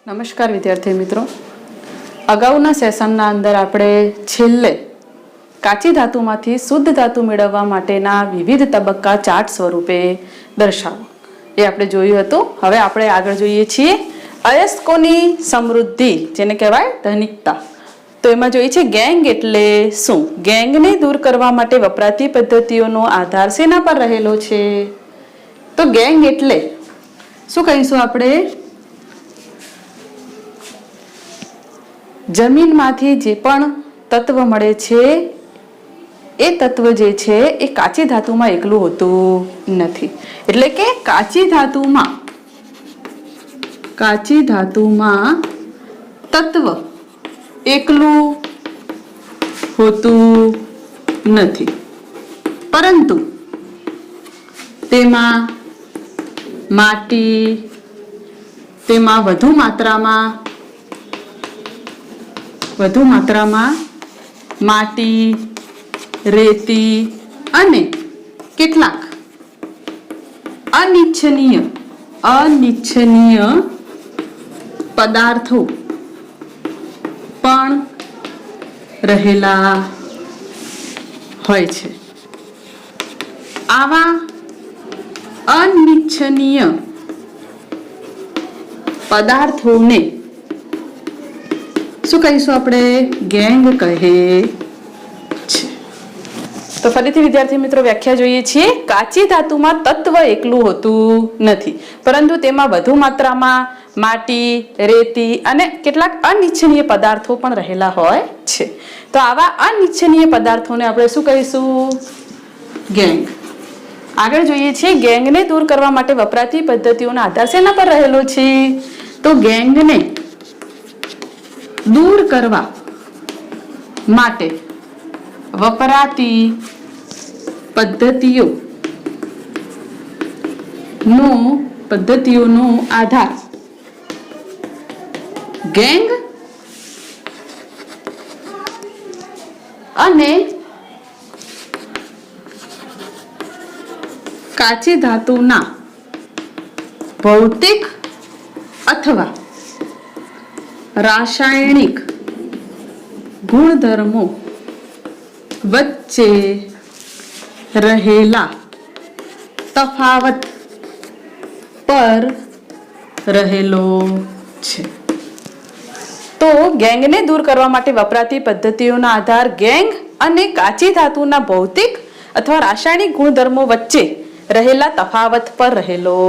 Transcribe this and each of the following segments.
નમસ્કાર વિદ્યાર્થી મિત્રો, અગાઉના સેશનના અંદર આપણે છેલ્લે કાચી ધાતુમાંથી શુદ્ધ ધાતુ મેળવવા માટેના વિવિધ તબક્કા ચાર્ટ સ્વરૂપે દર્શાવો એ આપણે જોયું હતું. હવે આપણે આગળ જોઈએ છીએ અયસ્કોની સમૃદ્ધિ, જેને કહેવાય ધનિકતા. તો એમાં જોઈએ છે ગેંગ એટલે શું. ગેંગને દૂર કરવા માટે વપરાતી પદ્ધતિઓનો આધાર શેના પર રહેલો છે? તો ગેંગ એટલે શું કહીશું આપણે? જમીનમાંથી જે પણ તત્વ મળે છે એ તત્વ જે છે એ કાચી ધાતુમાં એકલું હોતું નથી. એટલે કે કાચી ધાતુમાં તત્વ એકલું હોતું નથી, પરંતુ તેમાં માટી, તેમાં વધુ માત્રામાં માટી, રેતી અને કેટલાક અનિચ્છનીય પદાર્થો પણ રહેલા હોય છે. આવા અનિચ્છનીય પદાર્થોને શું કહીશું આપણે? ગેંગ કહે છે. તો ફરીથી વિદ્યાર્થી મિત્રો વ્યાખ્યા જોઈએ છીએ. કાચી ધાતુમાં તત્વ એકલું હોતું નથી, પરંતુ તેમાં વધુ માત્રામાં માટી, રેતી અને કેટલાક અનિચ્છનીય પદાર્થો પણ રહેલા હોય છે. તો આવા અનિચ્છનીય પદાર્થોને આપણે શું કહીશું? ગેંગ. આગળ જોઈએ છીએ ગેંગને દૂર કરવા માટે વપરાતી પદ્ધતિઓનો આધાર શેના પર રહેલો છે? તો ગેંગને દૂર કરવા માટે વપરાતી પદ્ધતિઓનો આધાર ગેંગ અને કાચી ધાતુના ભૌતિક અથવા રાસાયણિક ગુણધર્મો વચ્ચે રહેલા તફાવત પર રહેલો છે. તો ગેંગને દૂર કરવા માટે વપરાતી પદ્ધતિઓના આધાર ગેંગ અને કાચી ધાતુના ભૌતિક અથવા રાસાયણિક ગુણધર્મો વચ્ચે રહેલા તફાવત પર રહેલો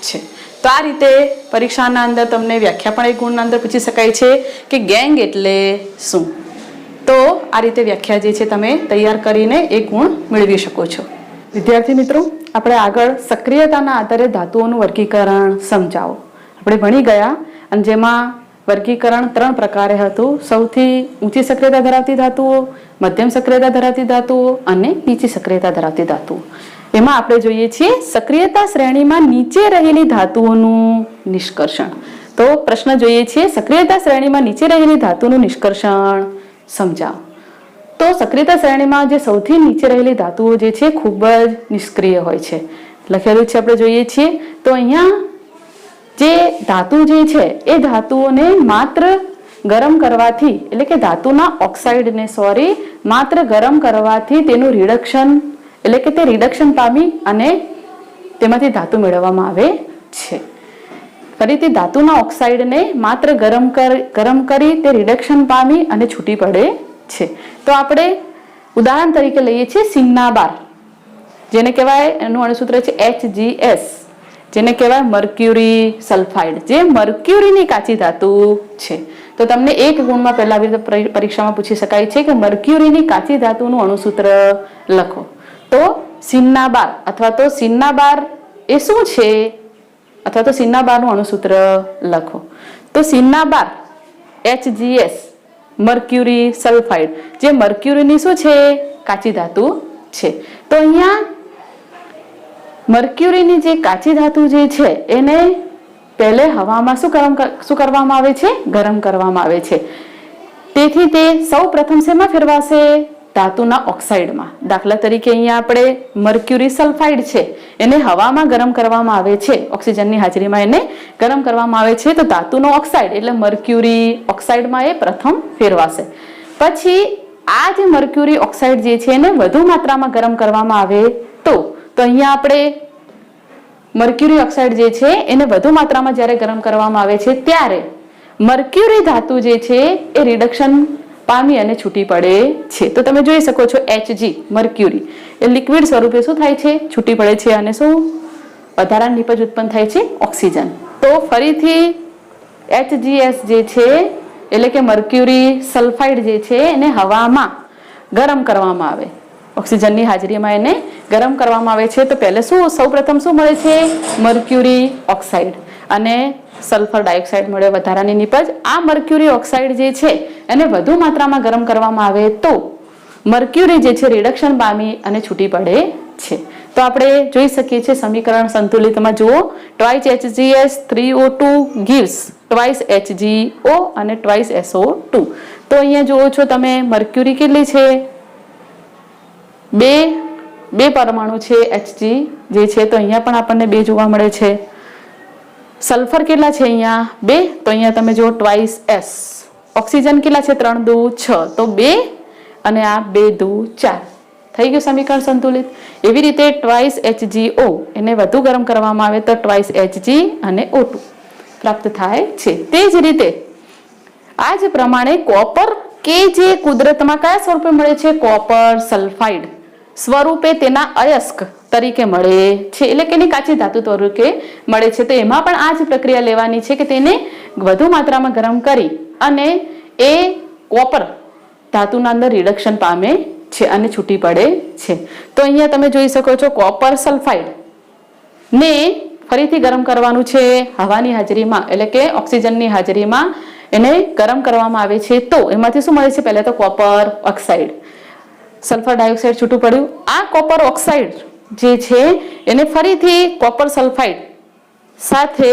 છે. તો આ રીતે પરીક્ષાના અંદર તમને વ્યાખ્યા પણ એક ગુણના અંદર પૂછી શકાય છે કે ગેંગ એટલે શું. તો આ રીતે વ્યાખ્યા જે છે તમે તૈયાર કરીને એક ગુણ મેળવી શકો છો. વિદ્યાર્થી મિત્રો, આપણે આગળ સક્રિયતાના આધારે ધાતુઓનું વર્ગીકરણ સમજાવો આપણે ભણી ગયા, અને જેમાં વર્ગીકરણ 3 પ્રકારે હતું. સૌથી ઊંચી સક્રિયતા ધરાવતી ધાતુઓ, મધ્યમ સક્રિયતા ધરાવતી ધાતુઓ અને નીચી સક્રિયતા ધરાવતી ધાતુઓ. એમાં આપણે જોઈએ છીએ સક્રિયતા શ્રેણીમાં નીચે રહેલી ધાતુઓનું નિષ્કર્ષણ. તો પ્રશ્ન જોઈએ છીએ સક્રિયતા શ્રેણીમાં નીચે રહેલી ધાતુનું નિષ્કર્ષણ સમજાવો. તો સક્રિયતા શ્રેણીમાં જે સૌથી નીચે રહેલી ધાતુઓ જે છે ખૂબ જ નિષ્ક્રિય હોય છે. લખેલું છે આપણે જોઈએ છીએ. તો અહીંયા જે ધાતુ જે છે એ ધાતુઓને માત્ર ગરમ કરવાથી, એટલે કે ધાતુના ઓક્સાઇડને માત્ર ગરમ કરવાથી તેનું રિડક્શન, એટલે કે તે રિડક્શન પામી અને તેમાંથી ધાતુ મેળવવામાં આવે છે. ફરીથી ધાતુના ઓક્સાઇડને માત્ર ગરમ કરી તે રિડક્શન પામી અને છૂટી પડે છે. તો આપણે ઉદાહરણ તરીકે લઈએ છીએ સિન્નાબાર, જેને કહેવાય, એનું અણુસૂત્ર છે HGS, જેને કહેવાય મર્ક્યુરી સલ્ફાઇડ, જે મર્ક્યુરીની કાચી ધાતુ છે. તો તમને એક ગુણમાં પહેલા આવી રીતે પરીક્ષામાં પૂછી શકાય છે કે મર્ક્યુરીની કાચી ધાતુનું અણુસૂત્ર લખો. તો સિન્નાબાર અથવા તો સિન્નાબાર એ શું છે, અથવા તો સિન્નાબારનું અણુસૂત્ર લખો. તો સિન્નાબાર HGS મર્ક્યુરી સલ્ફાઇડ, જે મર્ક્યુરીની શું છે? કાચી ધાતુ છે. તો અહીંયા મર્ક્યુરીની જે કાચી ધાતુ જે છે એને પહેલે હવામાં શું કરવામાં આવે છે? ગરમ કરવામાં આવે છે. તેથી તે સૌ પ્રથમ શેમાં ફેરવાશે? ધાતુના ઓક્સાઇડમાં. દાખલા તરીકે અહીંયા આપણે મર્ક્યુરી સલ્ફાઇડ છે, એને હવામાં ગરમ કરવામાં આવે છે, ઓક્સિજનની હાજરીમાં એને ગરમ કરવામાં આવે છે, તો ધાતુનો ઓક્સાઇડ એટલે મર્ક્યુરી ઓક્સાઇડમાં એ પ્રથમ ફેરવાશે. પછી આ જે મર્ક્યુરી ઓક્સાઇડ જે છે એને વધુ માત્રામાં ગરમ કરવામાં આવે તો અહીંયા આપણે મર્ક્યુરી ઓક્સાઇડ જે છે એને વધુ માત્રામાં જ્યારે ગરમ કરવામાં આવે છે ત્યારે મર્ક્યુરી ધાતુ જે છે એ રિડક્શન પામી અને છૂટી પડે છે. તો તમે જોઈ શકો છો Hg મર્ક્યુરી એ લિક્વિડ સ્વરૂપે શું થાય છે, છૂટી પડે છે અને શું વધારાની નીપજ ઉત્પન્ન થાય છે, ઓક્સિજન. તો ફરીથી HgS જે છે એટલે કે મર્ક્યુરી સલ્ફાઇડ જે છે એને હવામાં ગરમ કરવામાં આવે, ઓક્સિજનની હાજરીમાં એને ગરમ કરવામાં આવે છે. તો પહેલે સૌપ્રથમ શું મળે છે, મર્ક્યુરી ઓક્સાઇડ અને સલ્ફર ડાયોક્સાઇડ મળે, વધારાની નીપજ. આ મર્ક્યુરી ઓક્સાઇડ જે છે એને વધુ માત્રામાં ગરમ કરવામાં આવે તો મર્ક્યુરી જે છે રિડક્શન પામી અને છૂટી પડે છે. તો આપણે જોઈ શકીએ છીએ સમીકરણ સંતુલિતમાં જુઓ, twice HgS 3O2 gives twice HgO અને twice SO2. તો અહીંયા જુઓ છો તમે મર્ક્યુરી કેટલી છે, બે પરમાણુ છે Hg જે છે, તો અહીંયા પણ આપણને 2 જોવા મળે છે. સલ્ફર કેટલા છે અહીંયા 2, તો અહીંયા તમે જુઓ ટ્વાઇસ S. ઓક્સિજન કેટલા છે 3 દુ 6, તો 2 અને આ 2 દુ 4. થઈ ગયું સમીકરણ સંતુલિત. એવી રીતે ટ્વાઇસ HgO એને વધુ ગરમ કરવામાં આવે તો ટ્વાઇસ Hg અને O2 પ્રાપ્ત થાય છે. તે જ રીતે આ જ પ્રમાણે કોપર કે જે કુદરતમાં કયા સ્વરૂપે મળે છે, કોપર સલ્ફાઇડ સ્વરૂપે તેના અયસ્ક તરીકે મળે છે, એટલે કે એની કાચી ધાતુ તરીકે મળે છે. તો એમાં પણ આ જ પ્રક્રિયા લેવાની છે કે તેને વધુ માત્રામાં ગરમ કરી અને એ કોપર ધાતુના અંદર રિડક્શન પામે છે અને છૂટી પડે છે. તો અહીંયા તમે જોઈ શકો છો કોપર સલ્ફાઇડ ને ફરીથી ગરમ કરવાનું છે હવાની હાજરીમાં, એટલે કે ઓક્સિજનની હાજરીમાં એને ગરમ કરવામાં આવે છે. તો એમાંથી શું મળે છે, પહેલા તો કોપર ઓક્સાઇડ, સલ્ફર ડાયોક્સાઇડ છૂટું પડ્યું. આ કોપર ઓક્સાઇડ જે છે એને ફરીથી કોપર સલ્ફાઇડ સાથે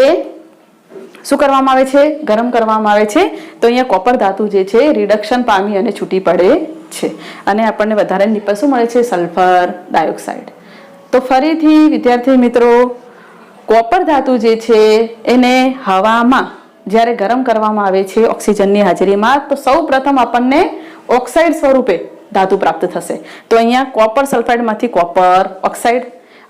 શું કરવામાં આવે છે, ગરમ કરવામાં આવે છે. તો અહીંયા કોપર ધાતુ જે છે રિડક્શન પામી અને છૂટી પડે છે અને આપણને વધારે નીપજ શું મળે છે, સલ્ફર ડાયોક્સાઇડ. તો ફરીથી વિદ્યાર્થી મિત્રો, કોપર ધાતુ જે છે એને હવામાં જ્યારે ગરમ કરવામાં આવે છે ઓક્સિજનની હાજરીમાં, તો સૌ પ્રથમ આપણને ઓક્સાઇડ સ્વરૂપે ધાતુ પ્રાપ્ત થશે. તો અહીંયા કોપર સલ્ફાઇડમાંથી કોપર ઓક્સાઇડ.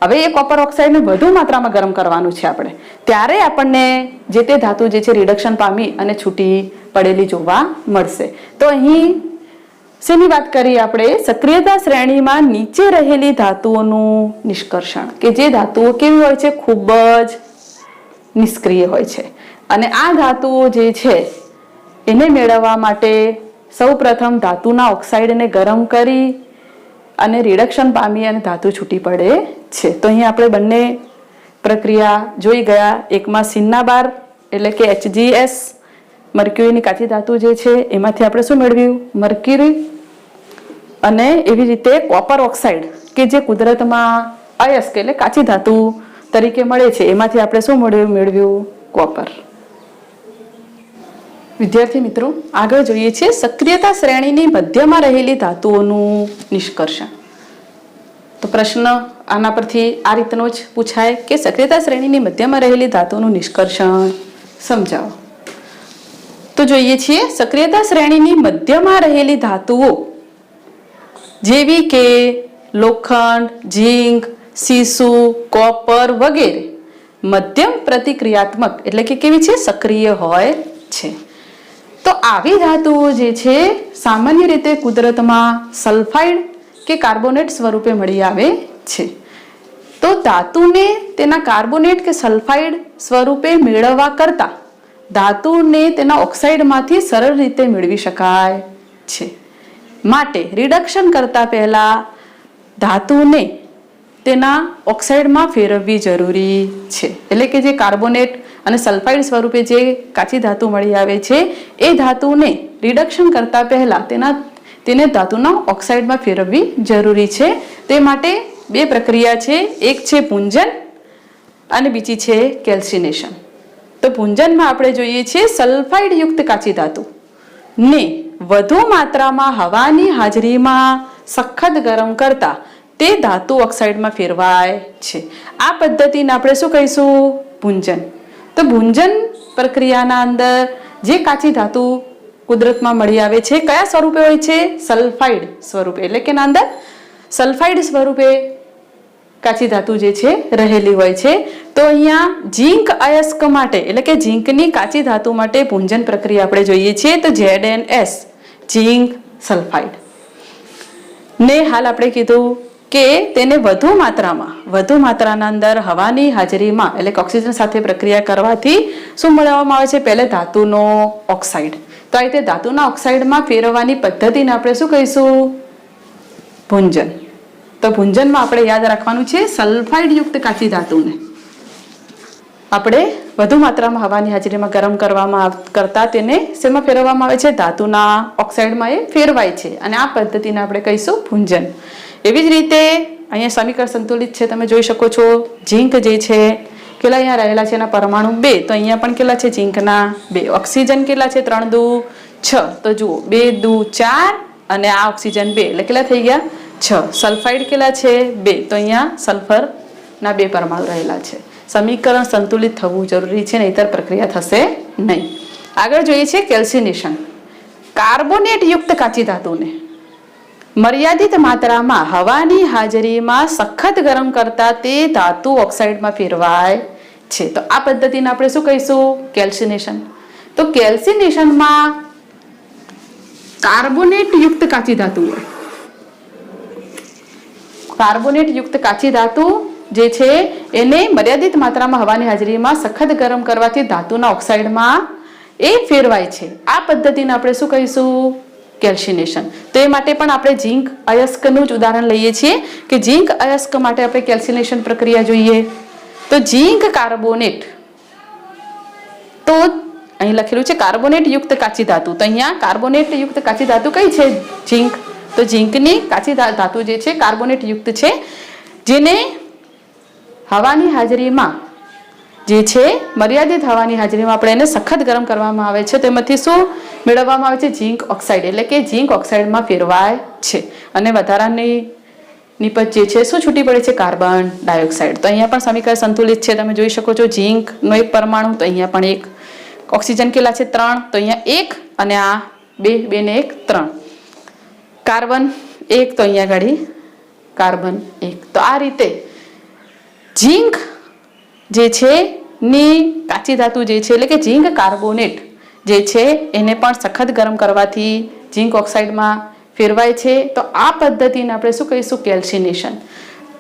હવે એ કોપર ઓક્સાઇડને વધુ માત્રામાં ગરમ કરવાનું છે આપણે, ત્યારે આપણને જે તે ધાતુ જે છે રિડક્શન પામી અને છૂટી પડેલી જોવા મળશે. તો અહીં શેની વાત કરીએ આપણે, સક્રિયતા શ્રેણીમાં નીચે રહેલી ધાતુઓનું નિષ્કર્ષણ, કે જે ધાતુઓ કેવી હોય છે, ખૂબ જ નિષ્ક્રિય હોય છે. અને આ ધાતુઓ જે છે એને મેળવવા માટે સૌપ્રથમ ધાતુના ઓક્સાઇડને ગરમ કરી અને રિડક્શન પામી અને ધાતુ છૂટી પડે છે. તો અહીં આપણે બંને પ્રક્રિયા જોઈ ગયા. એકમાં સિન્નાબાર એટલે કે HgS મર્ક્યુરીની કાચી ધાતુ જે છે એમાંથી આપણે શું મેળવ્યું, મર્ક્યુરી. અને એવી રીતે કોપર ઓક્સાઇડ કે જે કુદરતમાં અયસ્ક એટલે કાચી ધાતુ તરીકે મળે છે, એમાંથી આપણે શું મેળવ્યું, કોપર. વિદ્યાર્થી મિત્રો, આગળ જોઈએ છીએ સક્રિયતા શ્રેણીની મધ્યમાં રહેલી ધાતુઓનું નિષ્કર્ષણ. તો પ્રશ્ન આના પરથી આ રીતનો જ પૂછાય કે સક્રિયતા શ્રેણીની મધ્યમાં રહેલી ધાતુઓનું નિષ્કર્ષણ સમજાવો. તો જોઈએ છીએ સક્રિયતા શ્રેણીની મધ્યમાં રહેલી ધાતુઓ જેવી કે લોખંડ, ઝીંક, સીસુ, કોપર વગેરે મધ્યમ પ્રતિક્રિયાત્મક એટલે કે કેવી છે, સક્રિય હોય છે. તો આવી ધાતુઓ જે છે સામાન્ય રીતે કુદરતમાં સલ્ફાઇડ કે કાર્બોનેટ સ્વરૂપે મળી આવે છે. તો ધાતુને તેના કાર્બોનેટ કે સલ્ફાઇડ સ્વરૂપે મેળવવા કરતા ધાતુને તેના ઓક્સાઇડમાંથી સરળ રીતે મેળવી શકાય છે. માટે રિડક્શન કરતા પહેલા ધાતુને તેના ઓક્સાઇડમાં ફેરવવી જરૂરી છે. એટલે કે જે કાર્બોનેટ અને સલ્ફાઇડ સ્વરૂપે જે કાચી ધાતુ મળી આવે છે એ ધાતુને રિડક્શન કરતા પહેલા તેને ધાતુના ઓક્સાઇડમાં ફેરવવી જરૂરી છે. તે માટે 2 પ્રક્રિયા છે, એક છે પૂંજન અને બીજી છે કેલ્સિનેશન. તો પૂંજનમાં આપણે જોઈએ છીએ સલ્ફાઇડ યુક્ત કાચી ધાતુ ને વધુ માત્રામાં હવાની હાજરીમાં સખત ગરમ કરતા તે ધાતુ ઓક્સાઇડમાં ફેરવાય છે. આ પદ્ધતિને આપણે શું કહીશું? ભૂંજન. તો ભૂંજન પ્રક્રિયાના અંદર જે કાચી ધાતુ કુદરતમાં મળી આવે છે કયા સ્વરૂપે હોય છે? સલ્ફાઇડ સ્વરૂપે, એટલે કે ના અંદર સલ્ફાઇડ સ્વરૂપે કાચી ધાતુ જે છે રહેલી હોય છે. તો અહીંયા ઝીંક અયસ્ક માટે, એટલે કે ઝીંકની કાચી ધાતુ માટે ભૂંજન પ્રક્રિયા આપણે જોઈએ છીએ તો ZnS, ઝીંક સલ્ફાઇડ ને હાલ આપણે કીધું કે તેને વધુ માત્રાના અંદર હવાની હાજરીમાં, એટલે કે ઓક્સિજન સાથે પ્રક્રિયા કરવાથી શું મેળવવામાં આવે છે? પહેલે ધાતુનો ઓક્સાઇડ. તો આ રીતે ધાતુના ઓક્સાઇડમાં ફેરવવાની પદ્ધતિને આપણે શું કહીશું? ભૂંજન. તો ભૂંજનમાં આપણે યાદ રાખવાનું છે સલ્ફાઇડ યુક્ત કાચી ધાતુને આપણે વધુ માત્રામાં હવાની હાજરીમાં ગરમ કરતા તેને શેમાં ફેરવવામાં આવે છે? ધાતુના ઓક્સાઇડમાં એ ફેરવાય છે અને આ પદ્ધતિને આપણે કહીશું ભૂંજન. એવી જ રીતે અહીંયા સમીકરણ સંતુલિત છે, તમે જોઈ શકો છો. ઝીંક જે છે કેટલા અહીંયા રહેલા છે એના પરમાણુ 2, તો અહીંયા પણ કેટલા છે? ઝીંકના 2. ઓક્સિજન કેટલા છે? 3 દુ 6. તો જુઓ 2 દુ 4 અને આ ઓક્સિજન 2, એટલે કેટલા થઈ ગયા? 6. સલ્ફાઇડ કેટલા છે? 2. તો અહીંયા સલ્ફરના 2 પરમાણુ રહેલા છે. સમીકરણ સંતુલિત થવું જરૂરી છે, નહીતર પ્રક્રિયા થશે નહીં. આગળ જોઈએ છે કેલ્સિનેશન. કાર્બોનેટ યુક્ત કાચી ધાતુને મર્યાદિત માત્રામાં હવાની હાજરીમાં સખત ગરમ કરતા તે ધાતુ ઓક્સાઇડમાં ફેરવાય છે. તો આ પદ્ધતિને આપણે શું કહીશું? કેલ્સિનેશન. તો કેલ્સિનેશનમાં કાર્બોનેટ યુક્ત કાચી ધાતુ હોય. કાર્બોનેટ યુક્ત કાચી ધાતુ જે છે એને મર્યાદિત માત્રામાં હવાની હાજરીમાં સખત ગરમ કરવાથી ધાતુના ઓક્સાઇડમાં એ ફેરવાય છે. આ પદ્ધતિને આપણે શું કહીશું? કેલ્સિનેશન. તો એ માટે પણ આપણે ઝીંક અયસ્કનું જ ઉદાહરણ લઈએ છીએ કે ઝીંક અયસ્ક માટે આપણે કેલ્સિનેશન પ્રક્રિયા જોઈએ. તો ઝીંક કાર્બોનેટ, તો અહીં લખેલું છે કાર્બોનેટ યુક્ત કાચી ધાતુ. તો અહીંયા કાર્બોનેટ યુક્ત કાચી ધાતુ કઈ છે? ઝીંક. તો ઝીંકની કાચી ધાતુ જે છે કાર્બોનેટ યુક્ત છે, જેને હવાની હાજરીમાં જે છે મર્યાદિત હવાની હાજરીમાં આપણે એને સખત ગરમ કરવામાં આવે છે. તેમાંથી શું મેળવવામાં આવે છે? ઝીંક ઓક્સાઇડ, એટલે કે ઝીંક ઓક્સાઇડમાં ફેરવાય છે અને વધારાની નિપજ જે છે શું છૂટી પડે છે? Carbon dioxide. તો અહીંયા પણ સમીકરણ સંતુલિત છે, તમે જોઈ શકો છો. ઝીંકનો 1 પરમાણુ, તો અહીંયા પણ 1. ઓક્સિજન કેટલા છે? 3. તો અહીંયા 1 અને આ 2 ને 1 3. કાર્બન 1, તો અહીંયા આગળ કાર્બન 1. તો આ રીતે ઝીંક જે છે ની કાચી ધાતુ જે છે, એટલે કે ઝીંક કાર્બોનેટ જે છે એને પણ સખત ગરમ કરવાથી ઝીંક ઓક્સાઇડમાં ફેરવાય છે. તો આ પદ્ધતિને આપણે શું કહીશું? કેલ્સિનેશન.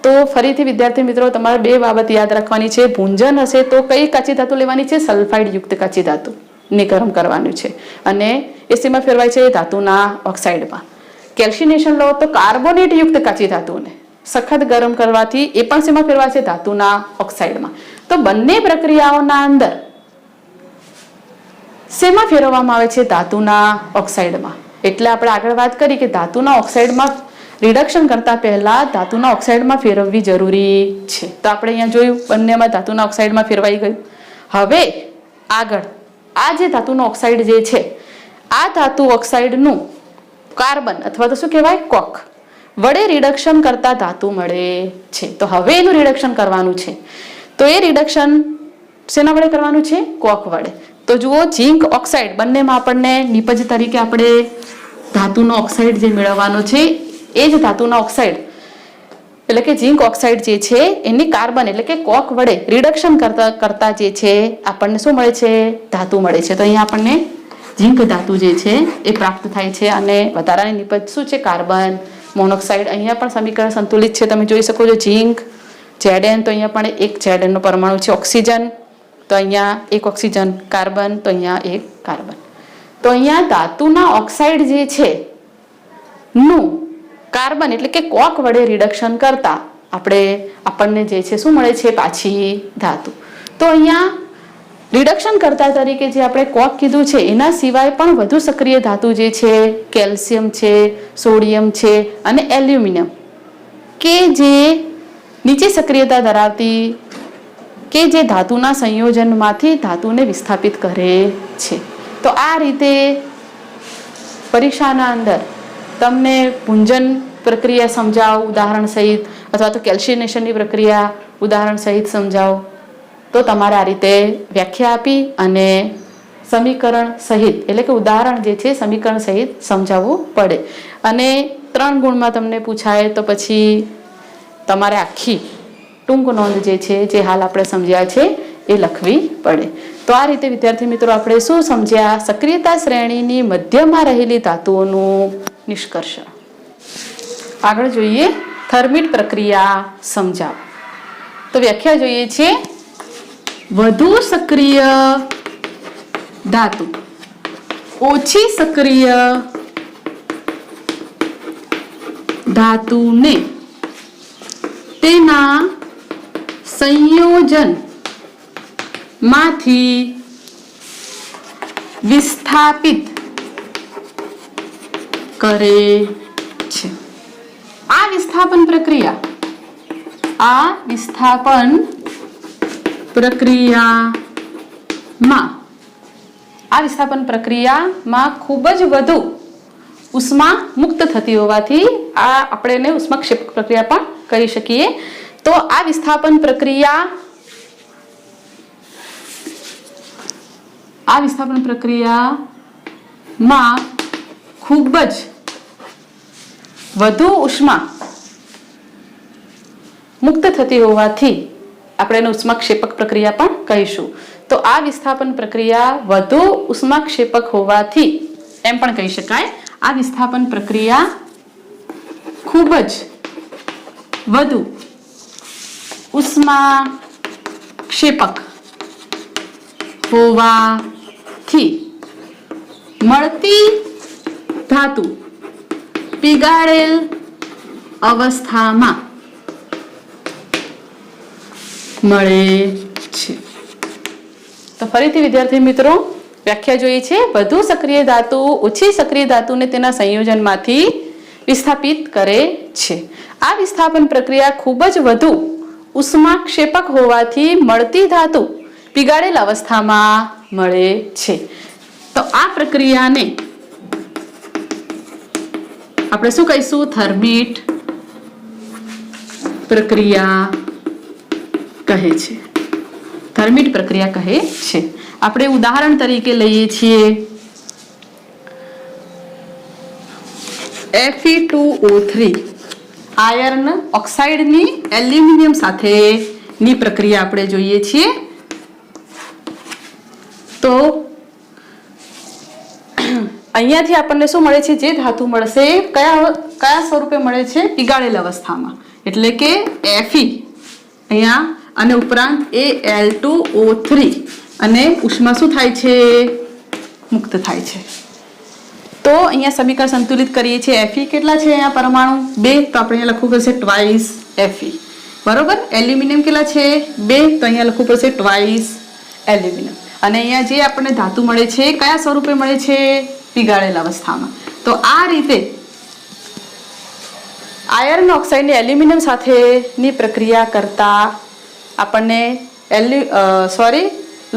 તો ફરીથી વિદ્યાર્થી મિત્રો તમારે 2 બાબત યાદ રાખવાની છે. ભૂંજન હશે તો કઈ કાચી ધાતુ લેવાની છે? સલ્ફાઇડ યુક્ત કાચી ધાતુ ને ગરમ કરવાનું છે અને એ શેમાં ફેરવાય છે? ધાતુના ઓક્સાઇડમાં. કેલ્સિનેશન લો તો કાર્બોનેટ યુક્ત કાચી ધાતુને સખત ગરમ કરવાથી એ પણ શેમાં ફેરવાય છે? ધાતુના ઓક્સાઇડમાં. તો બંને પ્રક્રિયાઓના અંદર શેમાં ફેરવવામાં આવે છે? ધાતુના ઓક્સાઇડમાં. એટલે આપણે આગળ વાત કરી કે ધાતુના ઓક્સાઇડમાં રિડક્શન કરતા પહેલા ધાતુના ઓક્સાઇડમાં ફેરવવી જરૂરી છે. તો આપણે અહીંયા જોયું બંનેમાં ધાતુના ઓક્સાઇડમાં ફેરવાઈ ગયું. હવે આગળ આ જે ધાતુનો ઓક્સાઇડ જે છે, આ ધાતુ ઓક્સાઇડનું કાર્બન અથવા તો શું કહેવાય? કોક વડે રિડક્શન કરતા ધાતુ મળે છે. તો હવે એનું રિડક્શન કરવાનું છે. તો એ રિડક્શન શેના વડે કરવાનું છે? કોક વડે. તો જુઓ ઝીંક ઓક્સાઇડ બંનેમાં આપણને નિપજ તરીકે આપણે ધાતુનો ઓક્સાઇડ જે મેળવવાનો છે એ જ ધાતુના ઓક્સાઇડ, એટલે કે ઝીંક ઓક્સાઇડ જે છે એની કાર્બન એટલે કે કોક વડે રિડક્શન કરતા જે છે આપણને શું મળે છે? ધાતુ મળે છે. તો અહીંયા આપણને ઝીંક ધાતુ જે છે એ પ્રાપ્ત થાય છે અને વધારાની નિપજ શું છે? Carbon monoxide. અહીંયા પણ સમીકરણ સંતુલિત છે, તમે જોઈ શકો છો. ઝીંક Zn, તો અહીંયા પણ 1 Zn નો પરમાણુ છે. ઓક્સિજન, તો અહીંયા 1 ઓક્સિજન. કાર્બન, તો અહીંયા 1 કાર્બન. તો અહીંયા ધાતુના ઓક્સાઇડ જે છે નું કાર્બન એટલે કે કોક વડે રિડક્શન કરતા આપણને જે છે શું મળે છે? પાછી ધાતુ. તો અહીંયા રિડક્શન કરતા તરીકે જે આપણે કોક કીધું છે એના સિવાય પણ વધુ સક્રિય ધાતુ જે છે કેલ્શિયમ છે, સોડિયમ છે અને એલ્યુમિનિયમ કે જે નીચે સક્રિયતા ધરાવતી કે જે ધાતુના સંયોજનમાંથી ધાતુને વિસ્થાપિત કરે છે. તો આ રીતે પરીક્ષાના અંદર તમને ભૂંજન પ્રક્રિયા સમજાવો ઉદાહરણ સહિત, અથવા તો કેલ્શિનેશનની પ્રક્રિયા ઉદાહરણ સહિત સમજાવો. તો તમારે આ રીતે વ્યાખ્યા આપી અને સમીકરણ સહિત એટલે કે ઉદાહરણ જે છે સમીકરણ સહિત સમજાવવું પડે. અને 3 ગુણમાં તમને પૂછાય તો પછી તમારે આખી ટૂંક નોંધ જે છે, જે હાલ આપણે સમજ્યા છે એ લખવી પડે. તો આ રીતે વિદ્યાર્થી મિત્રો આપણે શું સમજ્યા? સક્રિયતા શ્રેણીની મધ્યમાં રહેલી ધાતુઓનું નિષ્કર્ષ. આગળ જોઈએ થર્મિટ પ્રક્રિયા સમજાવો. તો વ્યાખ્યા જોઈએ છે, વધુ સક્રિય ધાતુ ઓછી સક્રિય ધાતુને તેના સંયોજન માંથી વિસ્થાપિત કરે છે. આ વિસ્થાપન પ્રક્રિયામાં ખૂબ જ વધુ ઉષ્મા મુક્ત થતી હોવાથી આ આપણે એને ઉષ્માક્ષેપક પ્રક્રિયા પણ કહી શકીએ. તો આ વિસ્થાપન પ્રક્રિયામાં ખૂબ જ વધુ ઉષ્મા મુક્ત થતી હોવાથી આપણે એને ઉષ્માક્ષેપક પ્રક્રિયા પણ કહીશું. તો આ વિસ્થાપન પ્રક્રિયા વધુ ઉષ્માક્ષેપક હોવાથી એમ પણ કહી શકાય, આ વિસ્થાપન પ્રક્રિયા ખૂબ જ વધુ ઉષ્માક્ષેપક હોવાથી મળતી ધાતુ પીગાળેલ અવસ્થામાં મળે છે. તો ફરીથી વિદ્યાર્થી મિત્રો વ્યાખ્યા જોઈએ છે, વધુ સક્રિય ધાતુ ઓછી સક્રિય ધાતુને તેના સંયોજનમાંથી વિસ્થાપિત કરે છે. આ વિસ્થાપન પ્રક્રિયા ખૂબ જ વધુ ઉષ્માક્ષેપક હોવાથી મળતી ધાતુ પીગાળેલ અવસ્થામાં મળે છે. તો આ પ્રક્રિયાને આપણે શું કહીશું? થર્મિટ પ્રક્રિયા કહે છે. થર્મિટ પ્રક્રિયા કહે છે. આપણે ઉદાહરણ તરીકે લઈએ છીએ Fe2O3 આયર્ન ઓક્સાઇડની એલ્યુમિનિયમ સાથેની પ્રક્રિયા આપણે જોઈએ છીએ. તો અહીંયાથી આપણને શું મળે છે? જે ધાતુ મળશે કયા સ્વરૂપે મળે છે? પીગાળેલ અવસ્થામાં, એટલે કે Fe અહીંયા અને ઉપરાંત Al2O3 અને ઉષ્મા શું થાય છે? મુક્ત થાય છે. તો અહીંયા સમીકરણ સંતુલિત કરીએ છીએ. Fe કેટલા છે? અહીંયા પરમાણુ 2, તો આપણે અહીંયા લખવું પડશે ટ્વાઇસ Fe. બરોબર. એલ્યુમિનિયમ કેટલા છે? 2, તો અહીંયા લખવું પડશે ટ્વાઇસ એલ્યુમિનિયમ. અને અહીંયા જે આપણને ધાતુ મળે છે કયા સ્વરૂપે મળે છે? પીગાળેલ અવસ્થામાં. તો આ રીતે આયર્ન ઓક્સાઇડની એલ્યુમિનિયમ સાથેની પ્રક્રિયા કરતા આપણને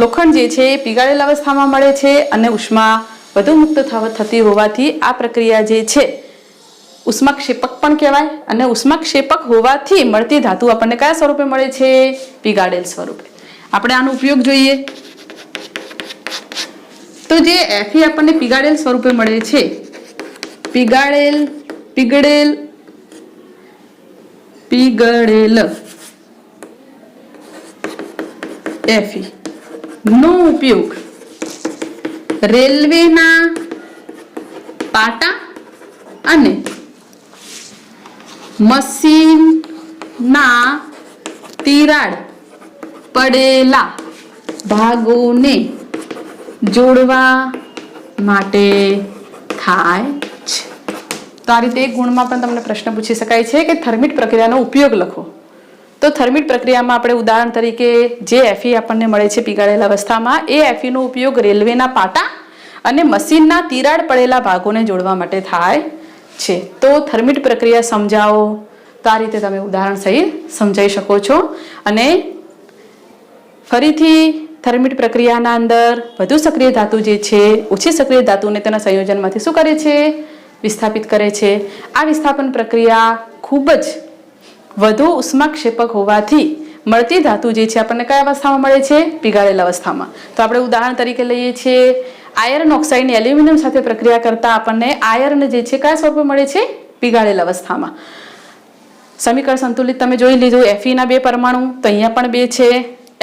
લોખંડ જે છે એ પીગાળેલ અવસ્થામાં મળે છે અને ઉષ્મા વધુ મુક્ત થતી હોવાથી આ પ્રક્રિયા જે છે ઉષ્માક્ષેપક પણ કહેવાય. અને ઉષ્માક્ષેપક હોવાથી મળતી ધાતુ આપણને કયા સ્વરૂપે મળે છે? પીગાળેલ સ્વરૂપે. આપણે આનો ઉપયોગ જોઈએ. તો જે Fe આપણને પીગાળેલ સ્વરૂપે મળે છે, પીગાળેલ Fe નો ઉપયોગ રેલવેના પાટા અને મશીનના તિરાડ પડેલા ભાગોને જોડવા માટે થાય છે. તો આ રીતે એક ગુણમાં પણ તમને પ્રશ્ન પૂછી શકાય છે કે થર્મિટ પ્રક્રિયાનો ઉપયોગ લખો. તો થર્મિટ પ્રક્રિયામાં આપણે ઉદાહરણ તરીકે જે Fe આપણને મળે છે પીગાળેલ અવસ્થામાં, એ Fe નો ઉપયોગ રેલવેના પાટા અને મશીનના તિરાડ પડેલા ભાગોને જોડવા માટે થાય છે. તો થર્મિટ પ્રક્રિયા સમજાવો. તો આ રીતે તમે ઉદાહરણ સહિત સમજાવી શકો છો. અને ફરીથી થર્મિટ પ્રક્રિયાના અંદર વધુ સક્રિય ધાતુ જે છે ઓછી સક્રિય ધાતુને તેના સંયોજનમાંથી શું કરે છે? વિસ્થાપિત કરે છે। આ વિસ્થાપન પ્રક્રિયા ખૂબ જ વધુ ઉષ્માક્ષેપક હોવાથી મળતી ધાતુ જે છે આપણને કયા અવસ્થામાં મળે છે? પીગાળેલ અવસ્થામાં। તો આપણે ઉદાહરણ તરીકે લઈએ છીએ આયર્ન ઓક્સાઇડની એલ્યુમિનિયમ સાથે પ્રક્રિયા કરતા આપણને આયર્ન જે છે કયા સ્વરૂપે મળે છે? પીગાળેલ અવસ્થામાં। સમીકરણ સંતુલિત તમે જોઈ લીધું, Fe ના 2 પરમાણુ, તો અહીંયા પણ 2 છે,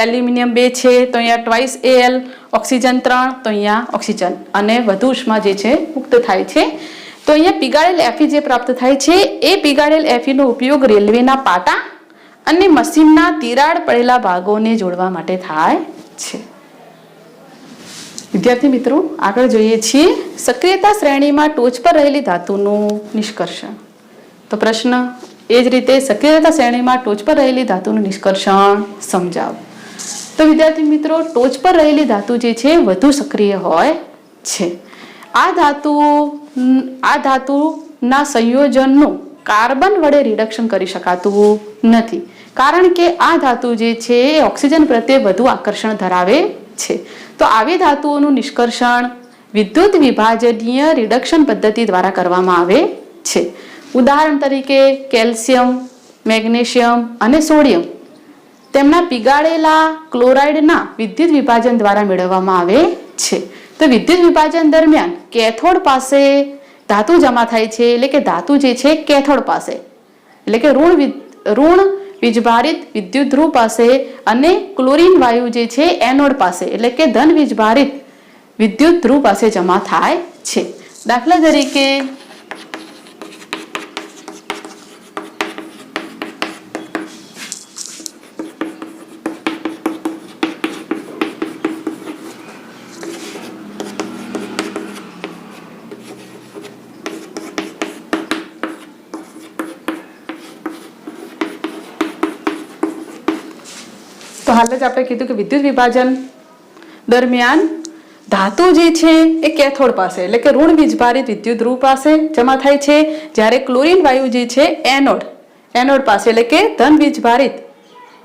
એલ્યુમિનિયમ 2 છે, તો અહીંયા ટ્વાઇસ Al, ઓક્સિજન 3, તો અહીંયા ઓક્સિજન અને વધુ ઉષ્મા જે છે મુક્ત થાય છે। તો અહીંયા પીગાળેલ Fe જે પ્રાપ્ત થાય છે એ પીગાળેલ Fe નો ઉપયોગ રેલવેના પાટા અને મશીનના તિરાડ પડેલા ભાગોને જોડવા માટે થાય છે। વિદ્યાર્થી મિત્રો, આગળ જોઈએ છીએ સક્રિયતા શ્રેણીમાં ટોચ પર રહેલી ધાતુનું નિષ્કર્ષણ। તો પ્રશ્ન એ જ રીતે સક્રિયતા શ્રેણીમાં ટોચ પર રહેલી ધાતુનું નિષ્કર્ષણ સમજાવો। તો વિદ્યાર્થી મિત્રો, ટોચ પર રહેલી ધાતુ જે છે વધુ સક્રિય હોય છે। આ ધાતુના સંયોજનનું કાર્બન વડે રિડક્શન કરી શકાતું નથી, કારણ કે આ ધાતુ જે છે એ ઓક્સિજન પ્રત્યે વધુ આકર્ષણ ધરાવે છે। તો આવી ધાતુઓનું નિષ્કર્ષણ વિદ્યુત વિભાજનીય રિડક્શન પદ્ધતિ દ્વારા કરવામાં આવે છે। ઉદાહરણ તરીકે કેલ્શિયમ, મેગ્નેશિયમ અને સોડિયમ તેમના પીગાળેલા ક્લોરાઇડના વિદ્યુત વિભાજન દ્વારા મેળવવામાં આવે છે। તો વિદ્યુત વિભાજન દરમિયાન કેથોડ પાસે ધાતુ જમા થાય છે, એટલે કે ધાતુ જે છે કેથોડ પાસે, એટલે કે ઋણ વીજભારિત વિદ્યુત ધ્રુવ પાસે, અને ક્લોરીન વાયુ જે છે એનોડ પાસે, એટલે કે ધન વીજભારિત વિદ્યુત ધ્રુવ પાસે જમા થાય છે। દાખલા તરીકે તો હાલ જ આપણે કીધું કે વિદ્યુત વિભાજન દરમિયાન ધાતુ જે છે એ કેથોડ પાસે, એટલે કે ઋણ વીજભારિત વિદ્યુત ધ્રુવ પાસે જમા થાય છે, જ્યારે ક્લોરીન વાયુ જે છે એનોડ પાસે, એટલે કે ધન વીજભારિત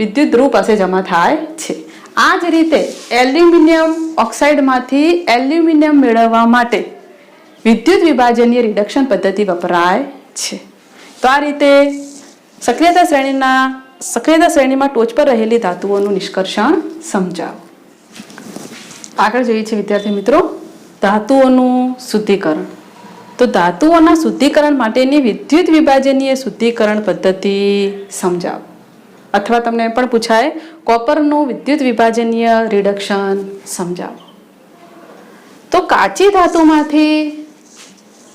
વિદ્યુત ધ્રુવ પાસે જમા થાય છે। આ જ રીતે એલ્યુમિનિયમ ઓક્સાઇડમાંથી એલ્યુમિનિયમ મેળવવા માટે વિદ્યુત વિભાજનીય રિડક્શન પદ્ધતિ વપરાય છે। તો આ રીતે સક્રિયતા શ્રેણીમાં ટોચ પર રહેલી ધાતુઓનું નિષ્કર્ષણ સમજાવો। આગળ જોઈએ છે વિદ્યાર્થી મિત્રો ધાતુઓનું શુદ્ધિકરણ। તો ધાતુઓના શુદ્ધિકરણ માટેની વિદ્યુત વિભાજનીય શુદ્ધિકરણ પદ્ધતિ સમજાવો, અથવા તમને પણ પૂછાય કોપરનું વિદ્યુત વિભાજનીય રિડક્શન સમજાવો। તો કાચી ધાતુમાંથી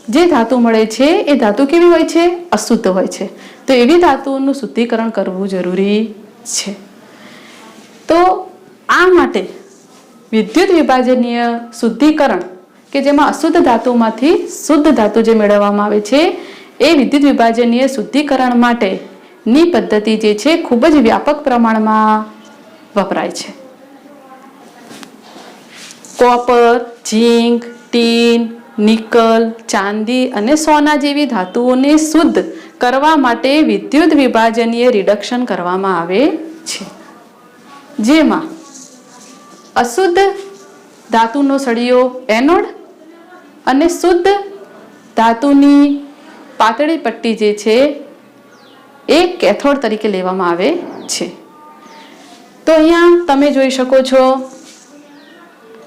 જે ધાતુ મળે છે એ ધાતુ કેવી હોય છે? અશુદ્ધ હોય છે। તો એવી ધાતુઓનું શુદ્ધિકરણ કરવું જરૂરી છે। તો આ માટે વિદ્યુત વિભાજનીય શુદ્ધિકરણ કે જેમાં અશુદ્ધ ધાતુમાંથી શુદ્ધ ધાતુ જે મેળવવામાં આવે છે એ વિદ્યુત વિભાજનીય શુદ્ધિકરણ માટેની પદ્ધતિ જે છે ખૂબ જ વ્યાપક પ્રમાણમાં વપરાય છે। કોપર, ઝીંક, ટીન, નિકલ, ચાંદી અને સોના જેવી ધાતુઓને શુદ્ધ કરવા માટે વિદ્યુત વિભાજનીય રિડક્શન કરવામાં આવે છે, જેમાં અશુદ્ધ ધાતુનો સળિયો એનોડ અને શુદ્ધ ધાતુની પાતળી પટ્ટી જે છે એ કેથોડ તરીકે લેવામાં આવે છે। તો અહીંયા તમે જોઈ શકો છો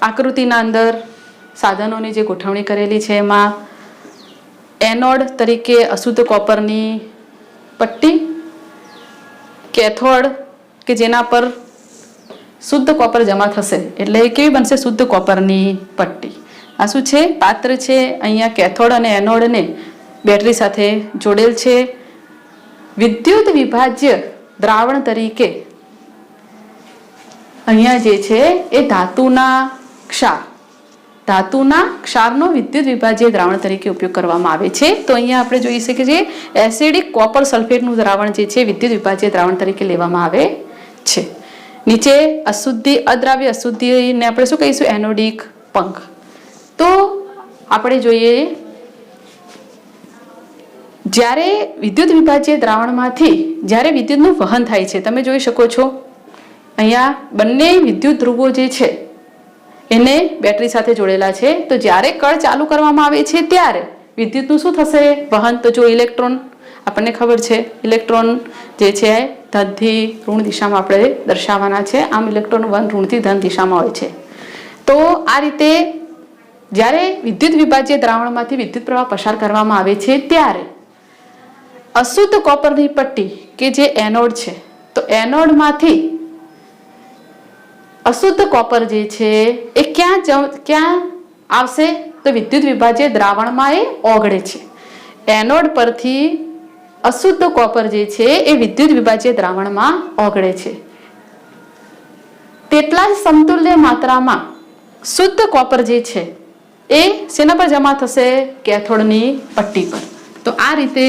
આકૃતિના અંદર સાધનોની જે ગોઠવણી કરેલી છે એમાં એનોડ તરીકે અશુદ્ધ કોપરની પટ્ટી, કેથોડ કે જેના પર શુદ્ધ કોપર જમા થશે એટલે કેવી બનશે? શુદ્ધ કોપરની પટ્ટી। આ શું છે? પાત્ર છે। અહીંયા કેથોડ અને એનોડને બેટરી સાથે જોડેલ છે। વિદ્યુત વિભાજ્ય દ્રાવણ તરીકે અહીંયા જે છે એ ધાતુના ક્ષારનો વિદ્યુત વિભાજ્ય દ્રાવણ તરીકે ઉપયોગ કરવામાં આવે છે। તો અહીંયા આપણે જોઈ શકીએ છીએ એસિડિક કોપર સલ્ફેટનું દ્રાવણ જે છે વિદ્યુત વિભાજ્ય દ્રાવણ તરીકે લેવામાં આવે છે। નીચે અદ્રાવ્ય અશુદ્ધિને આપણે શું કહીશું? એનોડિક પંખ। તો આપણે જોઈએ જ્યારે વિદ્યુત વિભાજ્ય દ્રાવણમાંથી જ્યારે વિદ્યુતનું વહન થાય છે, તમે જોઈ શકો છો અહીંયા બંને વિદ્યુત ધ્રુવો જે છે એને બેટરી સાથે જોડેલા છે। તો જ્યારે કળ ચાલુ કરવામાં આવે છે ત્યારે વિદ્યુતનું શું થશે વહન? તો જો ઇલેક્ટ્રોન આપણને ખબર છે ઇલેક્ટ્રોન જે છે ધનથી ઋણ દિશામાં આપણે દર્શાવવાના છે. આમ ઇલેક્ટ્રોનનું વહન ઋણથી ધન દિશામાં હોય છે. તો આ રીતે જ્યારે વિદ્યુત વિભાજ્ય દ્રાવણમાંથી વિદ્યુત પ્રવાહ પસાર કરવામાં આવે છે ત્યારે અશુદ્ધ કોપરની પટ્ટી કે જે એનોડ છે, તો એનોડમાંથી અશુદ્ધ કોપર જે છે એ ક્યાં આવશે? તો વિદ્યુત વિભાજ્ય દ્રાવણમાં એ ઓગળે છે. એનોડ પરથી અશુદ્ધ કોપર જે છે એ વિદ્યુત વિભાજ્ય દ્રાવણમાં ઓગળે છે. તેટલા જ સમતુલ્ય માત્રામાં શુદ્ધ કોપર જે છે એ શેના પર જમા થશે? કેથોડની પટ્ટી પર. તો આ રીતે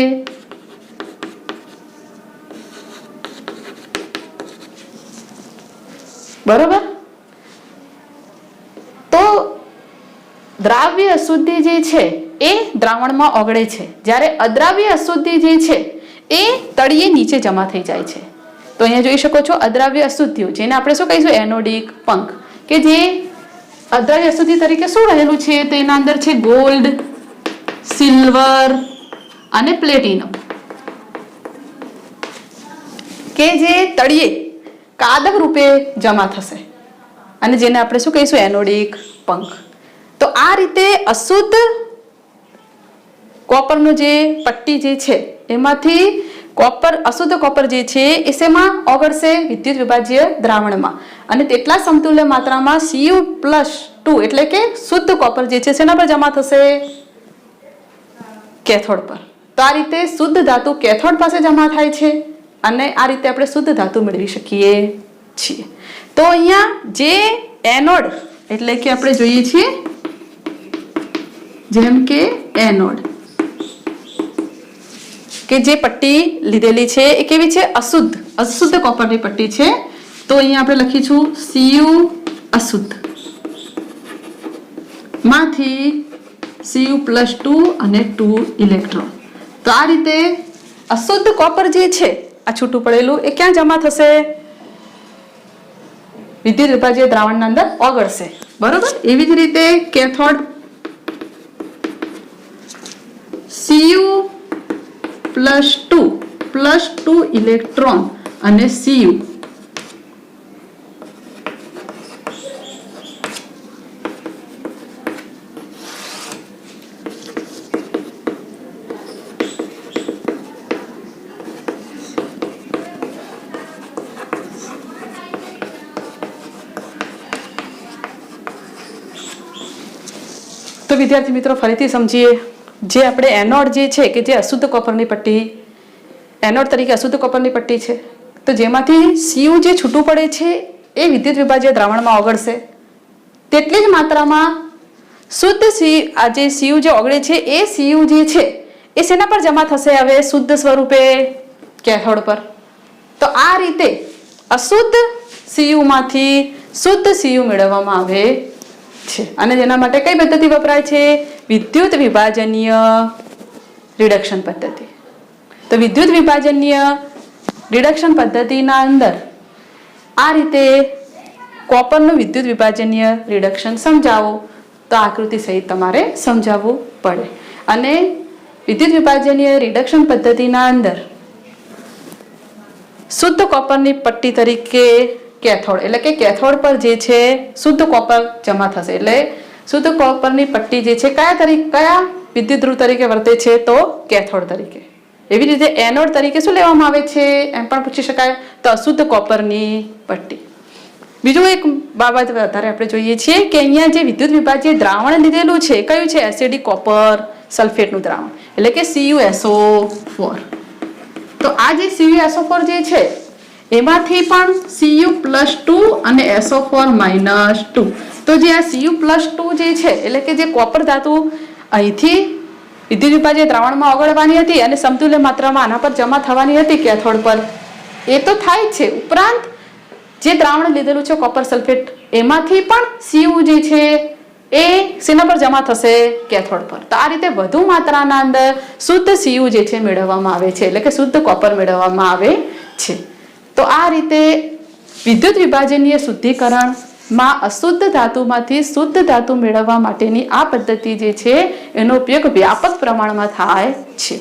બરોબર. તો દ્રાવ્ય અશુદ્ધિ જે છે એ દ્રાવણમાં ઓગળે છે, જ્યારે અદ્રાવ્ય અશુદ્ધિ જે છે એ તળિયે નીચે જમા થઈ જાય છે. તો અહીંયા જોઈ શકો છો અદ્રાવ્ય અશુદ્ધિઓ, જેને આપણે શું કહીશું? એનોડિક પંખ, કે જે અદ્રાવ્ય અશુદ્ધિ તરીકે શું રહેલું છે? તો એના અંદર છે ગોલ્ડ, સિલ્વર અને પ્લેટિનમ, કે જે તળિયે કાદવ રૂપે જમા થશે અને જેને આપણે શું કહીશું? એનોડિક પંખ. તો આ રીતે અશુદ્ધ કોપરનું જે પટ્ટી જે છે એમાંથી અશુદ્ધ કોપર જે છે એ શેમાં ઓગળશે? વિદ્યુત વિભાજ્ય દ્રાવણમાં. અને તેટલા સમતુલ્ય માત્રામાં Cu+2 એટલે કે શુદ્ધ કોપર જે છે શેના પર જમા થશે? કેથોડ પર. તો આ રીતે શુદ્ધ ધાતુ કેથોડ પાસે જમા થાય છે અને આ રીતે આપણે શુદ્ધ ધાતુ મેળવી શકીએ છીએ. તો અહીંયા જે એનોડ એટલે કે આપણે જોઈએ છીએ જેમ કે એનોડ કે જે પટ્ટી લીધેલી છે એ કેવી છે? અશુદ્ધ કોપરની પટ્ટી છે. તો અહીંયા આપણે લખીશું Cu અશુદ્ધ માંથી Cu+2 અને 2 ઇલેક્ટ્રોન. તો આ રીતે અશુદ્ધ કોપર જે છે આ છૂટું પડેલું એ ક્યાં જમા થશે? વિદ્યુત વિભાજ્ય દ્રાવણના અંદર ઓગળશે. બરોબર. એવી જ રીતે કેથોડ Cu+2 ઇલેક્ટ્રોન અને Cu તો વિદ્યાર્થી મિત્રો ફરીથી સમજીએ, જે આપણે એનોડ જે છે કે જે અશુદ્ધ કોપરની પટ્ટી, એનોડ તરીકે અશુદ્ધ કોપરની પટ્ટી છે, તો જેમાંથી Cu જે છૂટું પડે છે એ વિદ્યુત વિભાજ્ય દ્રાવણમાં ઓગળશે. તેટલી જ માત્રામાં શુદ્ધ આ જે Cu જે ઓગળે છે એ Cu જે છે એ શેના પર જમા થશે? હવે શુદ્ધ સ્વરૂપે કેથોડ પર. તો આ રીતે અશુદ્ધ Cu માંથી શુદ્ધ Cu મેળવવામાં આવે છે અને જેના માટે કઈ પદ્ધતિ વપરાય છે? વિદ્યુત વિભાજનીય રિડક્શન પદ્ધતિ. તો વિદ્યુત વિભાજનીય રિડક્શન પદ્ધતિના અંદર આ રીતે કોપરનું વિદ્યુત વિભાજનીય રિડક્શન સમજાવો તો આકૃતિ સહિત તમારે સમજાવવું પડે. અને વિદ્યુત વિભાજનીય રિડક્શન પદ્ધતિના અંદર શુદ્ધ કોપરની પટ્ટી તરીકે કેથોડ એટલે કે કેથોડ પર જે છે શુદ્ધ કોપર જમા થશે. એટલે શુદ્ધ કોપરની પટ્ટી જે છે કયા વિદ્યુત ધ્રુવ તરીકે વર્તે છે? તો કેથોડ તરીકે. એવી રીતે એનોડ તરીકે શું લેવામાં આવે છે એમ પણ પૂછી શકાય, તો અશુદ્ધ કોપરની પટ્ટી. બીજું એક બાબત વધારે આપણે જોઈએ છીએ કે અહીંયા જે વિદ્યુત વિભાજ્ય દ્રાવણ લીધેલું છે કયું છે? એસિડિક કોપર સલ્ફેટનું દ્રાવણ એટલે કે CuSO4. તો આ જે CuSO4 જે છે એમાંથી પણ Cu+2 અને SO4-2. તો જે આ Cu+2 જે છે એટલે કે જે કોપર ધાતુ અહીંથી વિદ્યુત વિભાજ્ય દ્રાવણમાં ઓગળવાની હતી અને સમતુલ્ય માત્રામાં આના પર જમા થવાની હતી કેથોડ પર, એ તો થાય છે. ઉપરાંત જે દ્રાવણ લીધેલું છે કોપર સલ્ફેટ એમાંથી પણ Cu જે છે એ શેના પર જમા થશે? કેથોડ પર. તો આ રીતે વધુ માત્રાના અંદર શુદ્ધ Cu જે છે મેળવવામાં આવે છે એટલે કે શુદ્ધ કોપર મેળવવામાં આવે છે. તો આ રીતે વિદ્યુત વિભાજનીય શુદ્ધિકરણ માં અશુદ્ધ ધાતુમાંથી શુદ્ધ ધાતુ મેળવવા માટેની આ પદ્ધતિ જે છે એનો ઉપયોગ વ્યાપક પ્રમાણમાં થાય છે.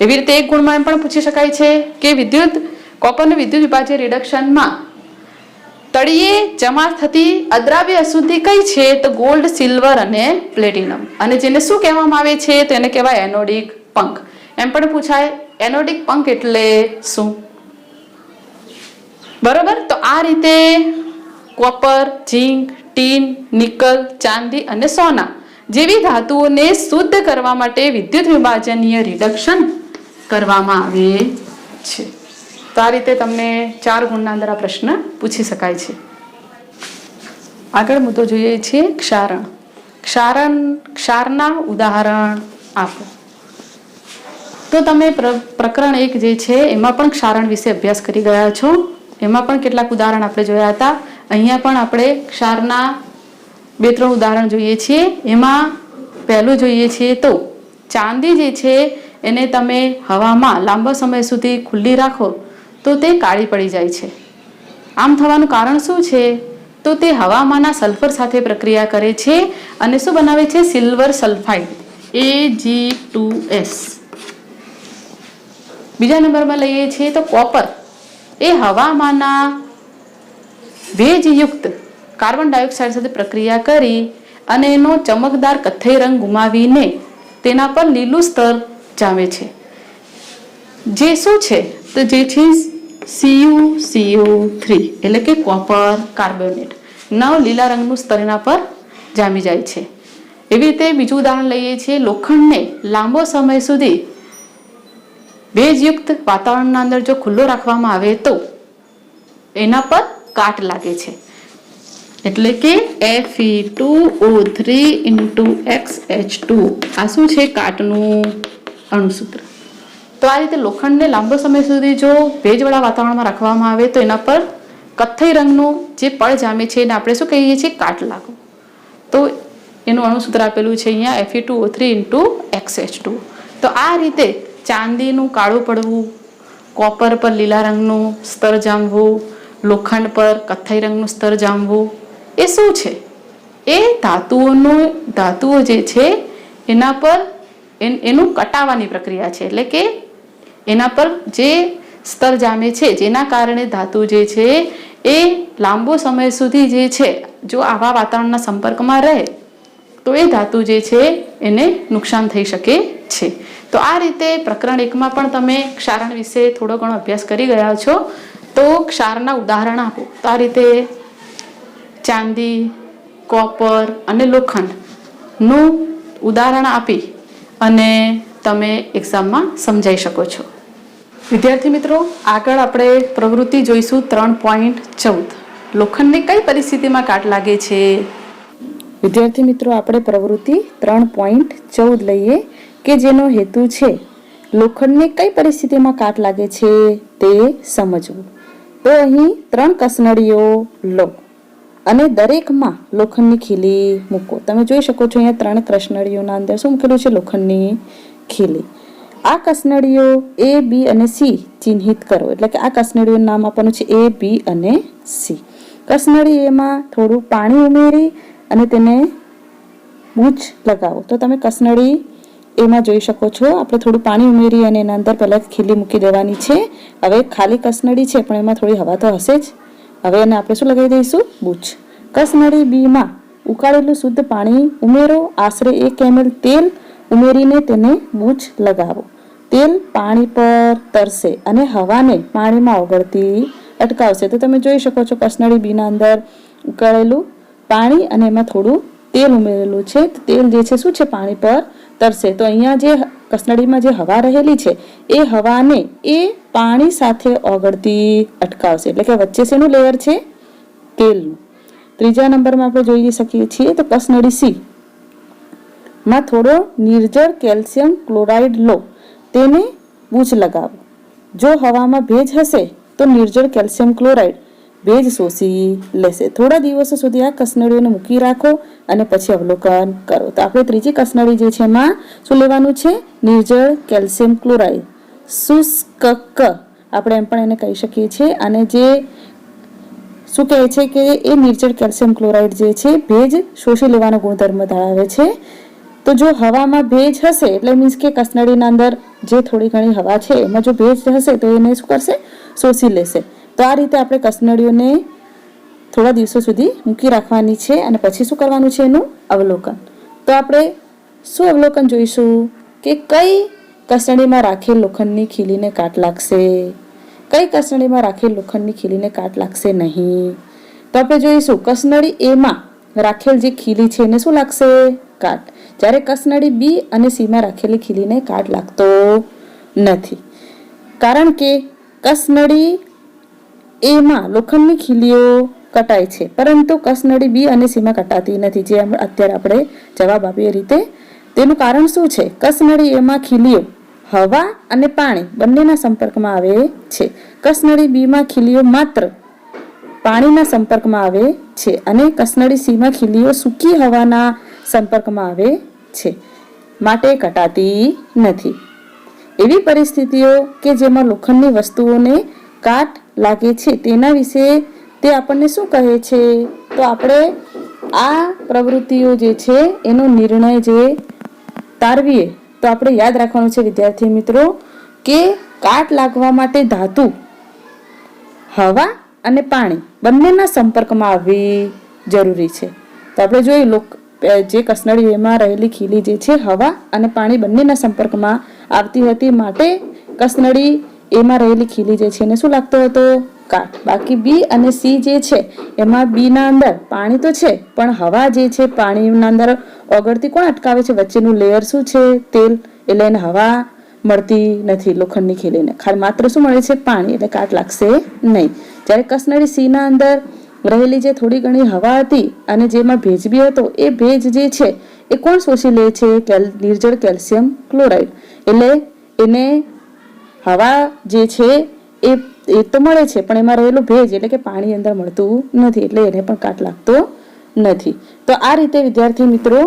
એવી રીતે એક ગુણમાં એમ પણ પૂછી શકાય છે કે કોપરનું વિદ્યુત વિભાજ્ય રિડક્શનમાં તળિયે જમા થતી અદ્રાવ્ય અશુદ્ધિ કઈ છે? તો ગોલ્ડ, સિલ્વર અને પ્લેટિનમ. અને જેને શું કહેવામાં આવે છે? તો એને કહેવાય એનોડિક પંખ. એમ પણ પૂછાય એનોડિક પંખ એટલે શું? બરોબર. તો આ રીતે કોપર, ઝીંક, ટીન, નિકલ, ચાંદી અને સોના જેવી ધાતુઓને શુદ્ધ કરવા માટે વિદ્યુત વિભાજનીય રિડક્શન કરવામાં આવે છે. તો આ રીતે તમને 4 ગુણના અંદર આ પ્રશ્ન પૂછી શકાય છે. આગળ મુદ્દો જોઈએ છે ક્ષારણ. ક્ષારના ઉદાહરણ આપો. તો તમે પ્રકરણ 1 જે છે એમાં પણ ક્ષારણ વિશે અભ્યાસ કરી ગયા છો. એમાં પણ કેટલાક ઉદાહરણ આપણે જોયા હતા. અહીંયા પણ આપણે ક્ષારના 2-3 ઉદાહરણ જોઈએ છીએ. એમાં પહેલું જોઈએ છીએ તો ચાંદી જે છે એને તમે હવામાં લાંબા સમય સુધી ખુલ્લી રાખો તો તે કાળી પડી જાય છે. આમ થવાનું કારણ શું છે? તો તે હવામાંના સલ્ફર સાથે પ્રક્રિયા કરે છે અને શું બનાવે છે? Silver sulphide Ag2S. બીજા નંબરમાં લઈએ છીએ તો કોપર એ હવામાંના ભેજયુક્ત કાર્બન ડાયોક્સાઇડ સાથે પ્રક્રિયા કરી અને એનો ચમકદાર કથ્થઈ રંગ ગુમાવીને તેના પર લીલું સ્તર જામે છે. જે શું છે? તો જે છે CuCO3 એટલે કે કોપર કાર્બોનેટ. લીલા રંગનું સ્તર એના પર જામી જાય છે. એવી રીતે બીજું ઉદાહરણ લઈએ છીએ. લોખંડને લાંબો સમય સુધી ભેજયુક્ત વાતાવરણના અંદર જો ખુલ્લો રાખવામાં આવે તો એના પર કાટ લાગે છે. એટલે કે Fe2O3 આ શું છે? કાટનું અણુસૂત્ર. તો આ રીતે લોખંડને લાંબો સમય સુધી જો ભેજવાળા વાતાવરણમાં રાખવામાં આવે તો એના પર કથ્થઈ રંગનું જે પડ જામે છે એને આપણે શું કહીએ છીએ? કાટ લાગવું. તો એનું અણુસૂત્ર આપેલું છે અહીંયા Fe2O3 તો આ રીતે ચાંદીનું કાળું પડવું, કોપર પર લીલા રંગનું સ્તર જામવું, લોખંડ પર કથ્થઈ રંગનું સ્તર જામવું એ શું છે? એ ધાતુઓ જે છે એના પર એનું કટાવાની પ્રક્રિયા છે. એટલે કે એના પર જે સ્તર જામે છે જેના કારણે ધાતુ જે છે એ લાંબો સમય સુધી જે છે જો આવા વાતાવરણના સંપર્કમાં રહે તો એ ધાતુ જે છે એને નુકસાન થઈ શકે છે. તો આ રીતે પ્રકરણ 1માં પણ તમે ક્ષારણ વિશે થોડો ઘણો અભ્યાસ કરી ગયા છો. તો ક્ષારના ઉદાહરણ આપો. તો આ રીતે ચાંદી, કોપર અને લોખંડનું ઉદાહરણ આપી અને તમે એક્ઝામમાં સમજાઈ શકો છો. વિદ્યાર્થી મિત્રો, આગળ આપણે પ્રવૃત્તિ જોઈશું 3.14. લોખંડને કઈ પરિસ્થિતિમાં કાટ લાગે છે? વિદ્યાર્થી મિત્રો, આપણે પ્રવૃત્તિ 3.14 લઈએ કે જેનો હેતુ છે લોખંડને કઈ પરિસ્થિતિમાં કાટ લાગે છે તે સમજવું. તો અહીં 3 કસનળીઓ લો અને દરેકમાં લોખંડની ખીલી મૂકો. તમે જોઈ શકો છો અહીંયા 3 કસનળીઓના અંદર શું મૂકેલું છે? લોખંડની ખીલી. આ કસનળીઓ A, B અને C ચિહ્નિત કરો. એટલે કે આ કસનળીઓનું નામ આપવાનું છે A, B અને C. કસનળી એમાં થોડું પાણી ઉમેરી અને તેને મૂછ લગાવો. તો તમે કસનળી એમાં જોઈ શકો છો આપણે થોડું પાણી ઉમેરી અને એના અંદર પહેલાં ખીલી મૂકી દેવાની છે. હવે ખાલી કસનળી છે પણ એમાં થોડી હવા તો હશે જ. હવે એને આપણે શું લગાવી દઈશું? બૂચ. કસનળી બીમાં ઉકાળેલું શુદ્ધ પાણી ઉમેરો. આશરે 1 ml તેલ ઉમેરીને તેને બૂચ લગાવો. તેલ પાણી પર તરશે અને હવાને પાણીમાં ઓગળતી અટકાવશે. તો તમે જોઈ શકો છો કસનળી બીના અંદર ઉકાળેલું પાણી અને એમાં થોડું તેલ ઉમેરેલું છે. તેલ જે છે શું છે? પાણી પર તરશે. તો અહીંયા જે કસનળીમાં જે હવા રહેલી છે એ હવાને એ પાણી સાથે ઓગળતી અટકાવશે. એટલે કે વચ્ચે શેનું લેયર છે? તેલનું. ત્રીજા નંબરમાં આપણે જોઈ શકીએ છીએ તો કસનળી C માં થોડો નિર્જળ કેલ્શિયમ ક્લોરાઇડ લો. તેને બૂચ લગાવો. જો હવામાં ભેજ હશે તો નિર્જળ કેલ્શિયમ ક્લોરાઇડ ભેજ શોષી લેશે. થોડા દિવસો સુધી આ કસનળીઓને મૂકી રાખો અને પછી અવલોકન કરો. તો આપણે ત્રીજી કસનળી જે છે એમાં શું લેવાનું છે? નિર્જળ કેલ્શિયમ ક્લોરાઇડ. શુષ્ક આપણે એમ પણ એને કહી શકીએ છીએ. અને જે શું કહે છે કે એ નિર્જળ કેલ્શિયમ ક્લોરાઇડ જે છે ભેજ શોષી લેવાનો ગુણધર્મ ધરાવે છે. તો જો હવામાં ભેજ હશે એટલે મીન્સ કે કસનળીના અંદર જે થોડી ઘણી હવા છે એમાં જો ભેજ હશે તો એને શું કરશે, શોષી લેશે. તો આ રીતે આપણે કસનળીઓને થોડા દિવસો સુધી મૂકી રાખવાની છે અને પછી શું કરવાનું છે એનું અવલોકન. તો આપણે શું અવલોકન જોઈશું કે કઈ કસનળીમાં રાખેલ લોખંડની ખીલીને કાટ લાગશે, કઈ કસનળીમાં રાખેલ લોખંડની ખીલીને કાટ લાગશે નહીં. તો આપણે જોઈશું કસનળી એમાં રાખેલ જે ખીલી છે એને શું લાગશે, કાટ. જ્યારે કસનળી બી અને સીમાં રાખેલી ખીલીને કાટ લાગતો નથી, કારણ કે કસનળી એમાં લોખંડની ખીલીઓ કટાય છે પરંતુ કસનળી બી અને સીમાં કટાતી નથી, જે અત્યારે આપણે જવાબ આપીએ એ રીતે. તેનું કારણ શું છે? કસનળી એમાં ખીલીઓ હવા અને પાણી બંનેના સંપર્કમાં આવે છે. કસનળી બીમાં ખીલીઓ માત્ર પાણીના સંપર્કમાં આવે છે અને કસનળી સીમાં ખીલીઓ સૂકી હવાના સંપર્કમાં આવે છે, માટે કટાતી નથી. એવી પરિસ્થિતિઓ કે જેમાં લોખંડની વસ્તુઓને કાટ લાગે છે તેના વિશે તે આપણને શું કહે છે? તો આપણે આ પ્રવૃત્તિઓ જે છે એનો નિર્ણય જે તારવીએ તો આપણે યાદ રાખવાનું છે વિદ્યાર્થી મિત્રો કે કાટ લાગવા માટે ધાતુ હવા અને પાણી બંનેના સંપર્કમાં આવવી જરૂરી છે. તો આપણે જોયું જે કસનળી એમાં રહેલી ખીલી જે છે હવા અને પાણી બંનેના સંપર્કમાં આવતી હતી, માટે કસનળી એમાં રહેલી ખીલી જે છે એને શું લાગતો હતો, કાટ. બાકી બી અને સી જે છે એમાં બી ના અંદર પાણી તો છે પણ હવા જે છે પાણીના અંદર ઓગળતી કોણ અટકાવે છે? વચ્ચેનું લેયર શું છે, તેલ. એટલે એને હવા મળતી નથી લોખંડની ખીલીને, ખાલી માત્ર શું મળે છે, પાણી. એટલે કાટ લાગશે નહીં. જ્યારે કસનળી સી ના અંદર રહેલી જે થોડી ઘણી હવા હતી અને જેમાં ભેજ બી હતો, એ ભેજ જે છે એ કોણ શોષી લે છે? નિર્જળ કેલ્શિયમ ક્લોરાઇડ. એટલે એને હવા જે છે એ તો મળે છે પણ એમાં રહેલું ભેજ એટલે કે પાણી અંદર મળતું નથી, એટલે એને પણ કાટ લાગતો નથી. તો આ રીતે વિદ્યાર્થી મિત્રો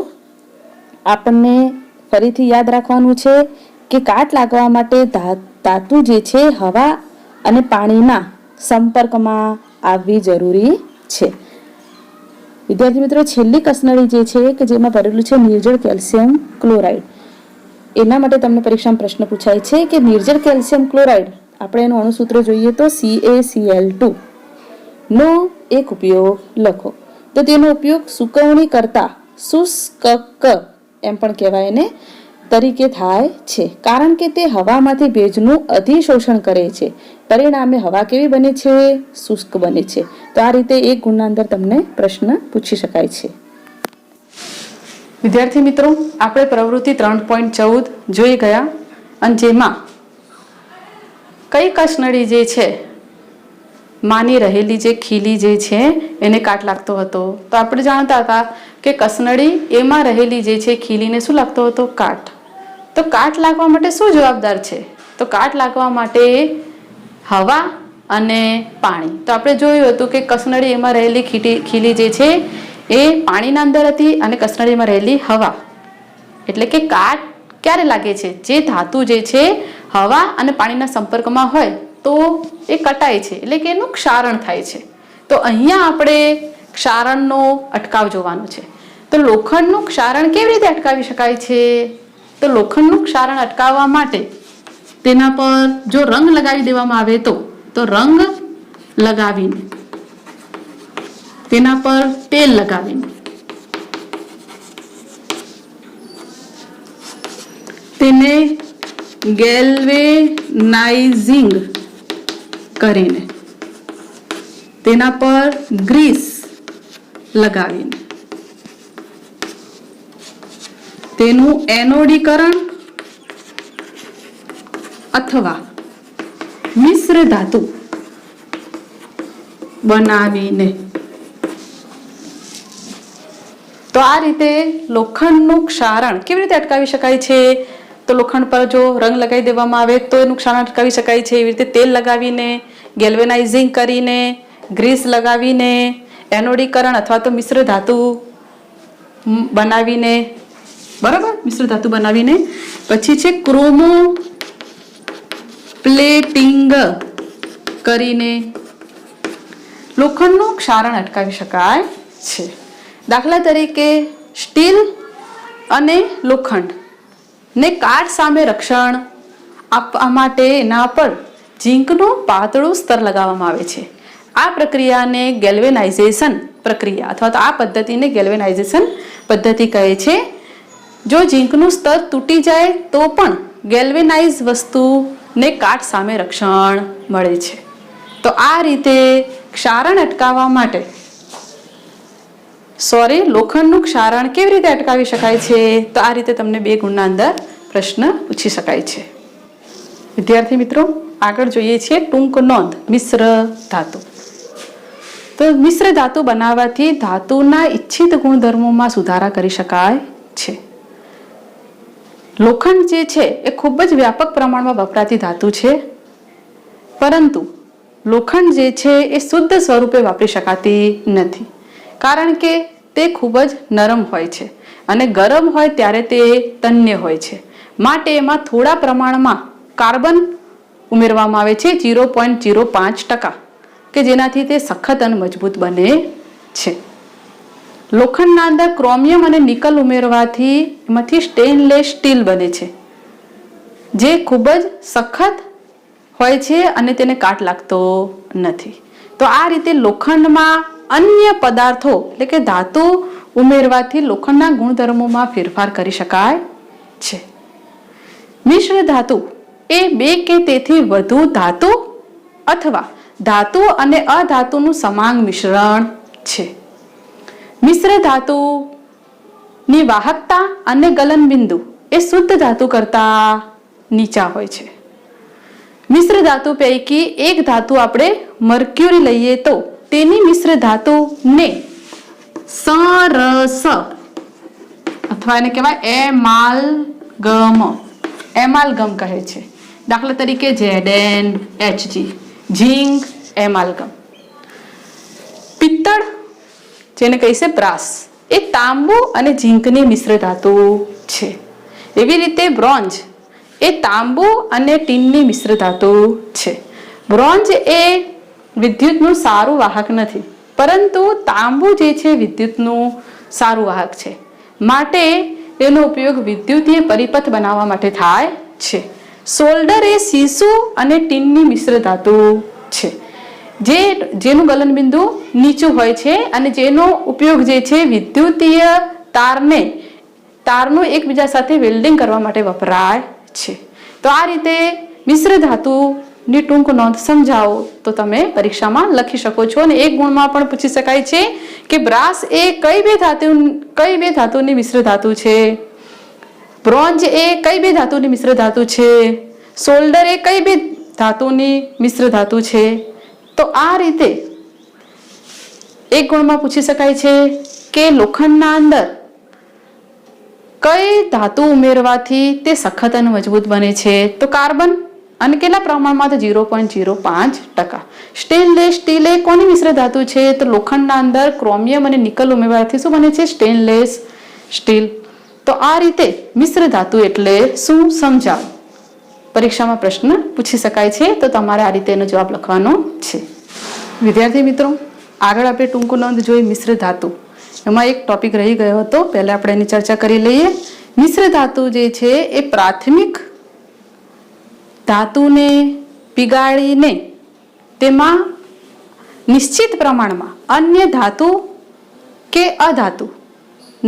આપણને ફરીથી યાદ રાખવાનું છે કે કાટ લાગવા માટે ધાતુ જે છે હવા અને પાણીના સંપર્કમાં આવવી જરૂરી છે. વિદ્યાર્થી મિત્રો છેલ્લી કસનળી જે છે કે જેમાં ભરેલું છે નિર્જળ કેલ્શિયમ ક્લોરાઇડ, એના માટે તમને પરીક્ષામાં પ્રશ્ન પૂછાય છે કે નિર્જળ કેલ્શિયમ ક્લોરાઇડ આપણે એનું અણુસૂત્ર જોઈએ તો CaCl2 નો એક ઉપયોગ લખો. તો તેનો ઉપયોગ સૂકવણી કરતા શુષ્કક એમ પણ કહેવાય એને તરીકે થાય છે, કારણ કે તે હવામાંથી ભેજનું અધિશોષણ કરે છે. પરિણામે હવા કેવી બને છે? શુષ્ક બને છે. તો આ રીતે એક ગુણના અંદર તમને પ્રશ્ન પૂછી શકાય છે. વિદ્યાર્થી મિત્રો આપણે પ્રવૃત્તિ 3.14 જોઈ ગયા અને જેમાં કઈ કસનળી જે છે માની રહેલી જે ખીલી જે છે એને કાટ લાગતો હતો. તો આપણે જાણતા હતા કે કસનળી એમાં રહેલી જે છે ખીલીને શું લાગતો હતો? કાટ. તો કાટ લાગવા માટે શું જવાબદાર છે? તો કાટ લાગવા માટે હવા અને પાણી. તો આપણે જોયું હતું કે કસનળી એમાં રહેલી ખીલી જે છે એ પાણીના અંદર હતી અને કસનળીમાં રહેલી હવા. એટલે કે કાટ ક્યારે લાગે છે? જે ધાતુ જે છે હવા અને પાણીના સંપર્કમાં હોય તો એ કટાય છે, એટલે કે એનું ક્ષારણ થાય છે. તો અહીંયા આપણે ક્ષારણનો અટકાવ જોવાનો છે. તો લોખંડનું ક્ષારણ કેવી રીતે અટકાવી શકાય છે? તો લોખંડનું ક્ષારણ અટકાવવા માટે તેના પર જો રંગ લગાવી દેવામાં આવે તો રંગ લગાવીને તેના પર તેલ લગાવીને તેને ગેલ્વેનાઇઝિંગ કરીને તેના પર ગ્રીસ લગાવીને તેનું એનોડીકરણ અથવા મિશ્ર ધાતુ બનાવીને. તો આ રીતે લોખંડનું ક્ષારણ કેવી રીતે અટકાવી શકાય છે? તો લોખંડ પર જો રંગ લગાવી દેવામાં આવે તો એનું ક્ષારણ અટકાવી શકાય છે. એવી રીતે તેલ લગાવીને, ગેલ્વેનાઇઝિંગ કરીને, ગ્રીસ લગાવીને, એનોડીકરણ અથવા તો મિશ્ર ધાતુ બનાવીને, બરાબર, મિશ્ર ધાતુ બનાવીને પછી છે ક્રોમો પ્લેટિંગ કરીને લોખંડનું ક્ષારણ અટકાવી શકાય છે. દાખલા તરીકે સ્ટીલ અને લોખંડ ને કાટ સામે રક્ષણ આપવા માટે એના પર ઝીંકનું પાતળું સ્તર લગાવવામાં આવે છે. આ પ્રક્રિયાને ગેલ્વેનાઇઝેશન પ્રક્રિયા અથવા તો આ પદ્ધતિને ગેલ્વેનાઇઝેશન પદ્ધતિ કહે છે. જો ઝીંકનું સ્તર તૂટી જાય તો પણ ગેલ્વેનાઇઝ વસ્તુને કાટ સામે રક્ષણ મળે છે. તો આ રીતે ક્ષારણ અટકાવવા માટે લોખંડનું ક્ષારણ કેવી રીતે અટકાવી શકાય છે? તો આ રીતે તમને 2 ગુણના અંદર પ્રશ્ન પૂછી શકાય છે. વિદ્યાર્થી મિત્રો, આગળ જોઈએ છીએ ટૂંક નોંધ મિશ્ર ધાતુ. તો મિશ્ર ધાતુ બનાવવાથી ધાતુના ઈચ્છિત ગુણધર્મોમાં સુધારા કરી શકાય છે. લોખંડ જે છે એ ખૂબ જ વ્યાપક પ્રમાણમાં વપરાતી ધાતુ છે, પરંતુ લોખંડ જે છે એ શુદ્ધ સ્વરૂપે વાપરી શકાતી નથી, કારણ કે તે ખૂબ જ નરમ હોય છે અને ગરમ હોય ત્યારે તે તન્ય હોય છે. માટે એમાં થોડા પ્રમાણમાં કાર્બન ઉમેરવામાં આવે છે 0.05%, કે જેનાથી તે સખત અને મજબૂત બને છે. લોખંડના અંદર ક્રોમિયમ અને નિકલ ઉમેરવાથી એમાંથી સ્ટેનલેસ સ્ટીલ બને છે, જે ખૂબ જ સખત હોય છે અને તેને કાટ લાગતો નથી. તો આ રીતે લોખંડમાં અન્ય પદાર્થો એટલે કે ધાતુ ઉમેરવાથી લોખંડના ગુણધર્મોમાં ફેરફાર કરી શકાય છે. મિશ્ર ધાતુ એ 2 કે તેથી વધુ ધાતુ અથવા ધાતુ અને અધાતુનું સમાંગ મિશ્રણ છે. મિશ્ર ધાતુની વાહકતા અને ગલનબિંદુ એ શુદ્ધ ધાતુ કરતા નીચા હોય છે. મિશ્ર ધાતુ પૈકી એક ધાતુ આપણે મર્ક્યુરી લઈએ તો તેની મિશ્ર ધાતુને સરસ અથવા એને કહેવાય એમાલ્ગમ કહે છે. દાખલા તરીકે ZnHg, ઝીંક એમાલ્ગમ. પિત્તળ જેને કહે છે બ્રાસ, એ તાંબુ અને ઝીંકની મિશ્ર ધાતુ છે. એવી રીતે બ્રોન્ઝ એ તાંબુ અને ટીનની મિશ્ર ધાતુ છે. બ્રોન્ઝ એ વિદ્યુતનું સારું વાહક નથી, પરંતુ તાંબુ જે છે વિદ્યુતનું સારું વાહક છે, માટે તેનો ઉપયોગ વિદ્યુતીય પરિપથ બનાવવા માટે થાય છે. સોલ્ડર એ સીસુ અને ટીનની મિશ્ર ધાતુ છે, જેનું ગલનબિંદુ નીચું હોય છે અને જેનો ઉપયોગ જે છે વિદ્યુતીય તારનું એકબીજા સાથે વેલ્ડિંગ કરવા માટે વપરાય છે. તો આ રીતે મિશ્ર ધાતુની ટૂંક નોંધ સમજાવો તો તમે પરીક્ષામાં લખી શકો છો. અને 1 ગુણમાં પણ પૂછી શકાય છે કે બ્રાસ એ કઈ બે ધાતુની મિશ્ર ધાતુ છે, બ્રોન્ઝ એ કઈ બે ધાતુની મિશ્ર ધાતુ છે, સોલ્ડર એ કઈ બે ધાતુની મિશ્ર ધાતુ છે. તો આ રીતે 1 ગુણમાં પૂછી શકાય છે કે લોખંડના અંદર કઈ ધાતુ ઉમેરવાથી તે સખત અને મજબૂત બને છે? તો કાર્બન, અને કેટલા પ્રમાણમાં? તો 0.05%. સ્ટેનલેસ સ્ટીલ એ કોની મિશ્ર ધાતુ છે? તો લોખંડના અંદર ક્રોમિયમ અને નિકલ ઉમેરવાથી શું બને છે? Stainless steel. તો આ રીતે મિશ્ર ધાતુ એટલે શું સમજાવો. પરીક્ષામાં પ્રશ્ન પૂછી શકાય છે, તો તમારે આ રીતે એનો જવાબ લખવાનો છે. વિદ્યાર્થી મિત્રો, આગળ આપણે ટૂંક નોંધ જોઈ મિશ્ર ધાતુ. એમાં એક ટોપિક રહી ગયો હતો, પહેલા આપણે એની ચર્ચા કરી લઈએ. મિશ્ર ધાતુ જે છે એ પ્રાથમિક ધાતુને પીગાળીને તેમાં નિશ્ચિત પ્રમાણમાં અન્ય ધાતુ કે અધાતુ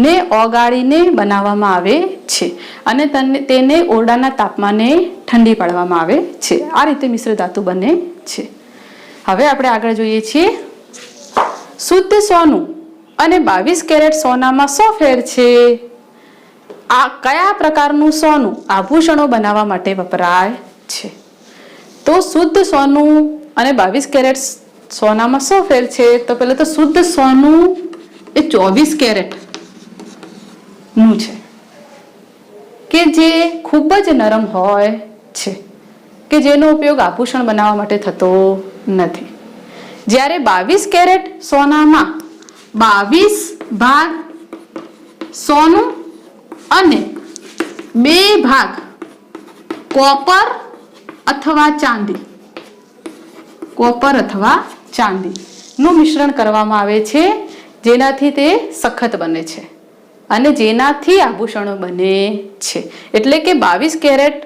ને ઓગાળીને બનાવવામાં આવે છે અને તેને ઓરડાના તાપમાને ઠંડી પાડવામાં આવે છે. આ રીતે મિશ્ર ધાતુ બને છે. હવે આપણે આગળ જોઈએ છીએ શુદ્ધ સોનું અને 22 કેરેટ સોનામાં શું ફેર છે? આ કયા પ્રકારનું સોનું આભૂષણો બનાવવા માટે વપરાય છે? તો શુદ્ધ સોનું અને 22 કેરેટ સોનામાં શું ફેર છે? તો પહેલા તો શુદ્ધ સોનું એ 24 કેરેટ નું છે, કે જે ખૂબ જ નરમ હોય છે, કે જેનો ઉપયોગ આભૂષણ બનાવવા માટે થતો નથી. જ્યારે 22 કેરેટ સોનામાં 22 ભાગ સોનું અને 2 ભાગ કોપર અથવા ચાંદી નું મિશ્રણ કરવામાં આવે છે, જેનાથી તે સખત બને છે અને જેનાથી આભૂષણો બને છે. એટલે કે 22 કેરેટ,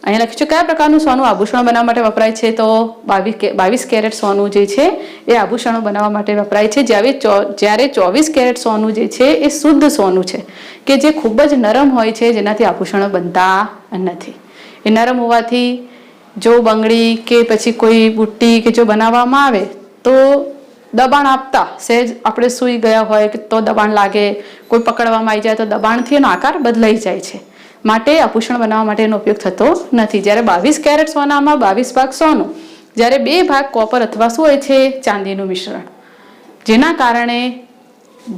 અહીંયા લખ્યું છે કયા પ્રકારનું સોનું આભૂષણો બનાવવા માટે વપરાય છે, તો 22 કેરેટ સોનું જે છે એ આભૂષણો બનાવવા માટે વપરાય છે. જ્યારે 24 કેરેટ સોનું જે છે એ શુદ્ધ સોનું છે કે જે ખૂબ જ નરમ હોય છે, જેનાથી આભૂષણો બનતા નથી. એ નરમ હોવાથી જો બંગડી કે પછી કોઈ બુટ્ટી કે જો બનાવવામાં આવે તો દબાણ આપતા સહેજ આપણે સૂઈ ગયા હોય તો દબાણ લાગે, કોઈ પકડવામાં આવી જાય તો દબાણથી એનો આકાર બદલાઈ જાય છે, માટે આભૂષણ બનાવવા માટે એનો ઉપયોગ થતો નથી. જ્યારે 22 કેરેટ સોનામાં 22 ભાગ સોનું, જ્યારે 2 ભાગ કોપર અથવા શું હોય છે, ચાંદીનું મિશ્રણ, જેના કારણે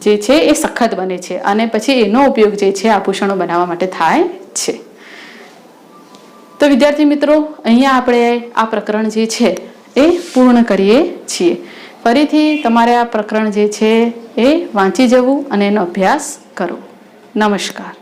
જે છે એ સખત બને છે અને પછી એનો ઉપયોગ જે છે આભૂષણો બનાવવા માટે થાય છે. તો વિદ્યાર્થી મિત્રો, અહીંયા આપણે આ પ્રકરણ જે છે એ પૂર્ણ કરીએ છીએ. ફરીથી તમારે આ પ્રકરણ જે છે એ વાંચી જવું અને એનો અભ્યાસ કરો. નમસ્કાર.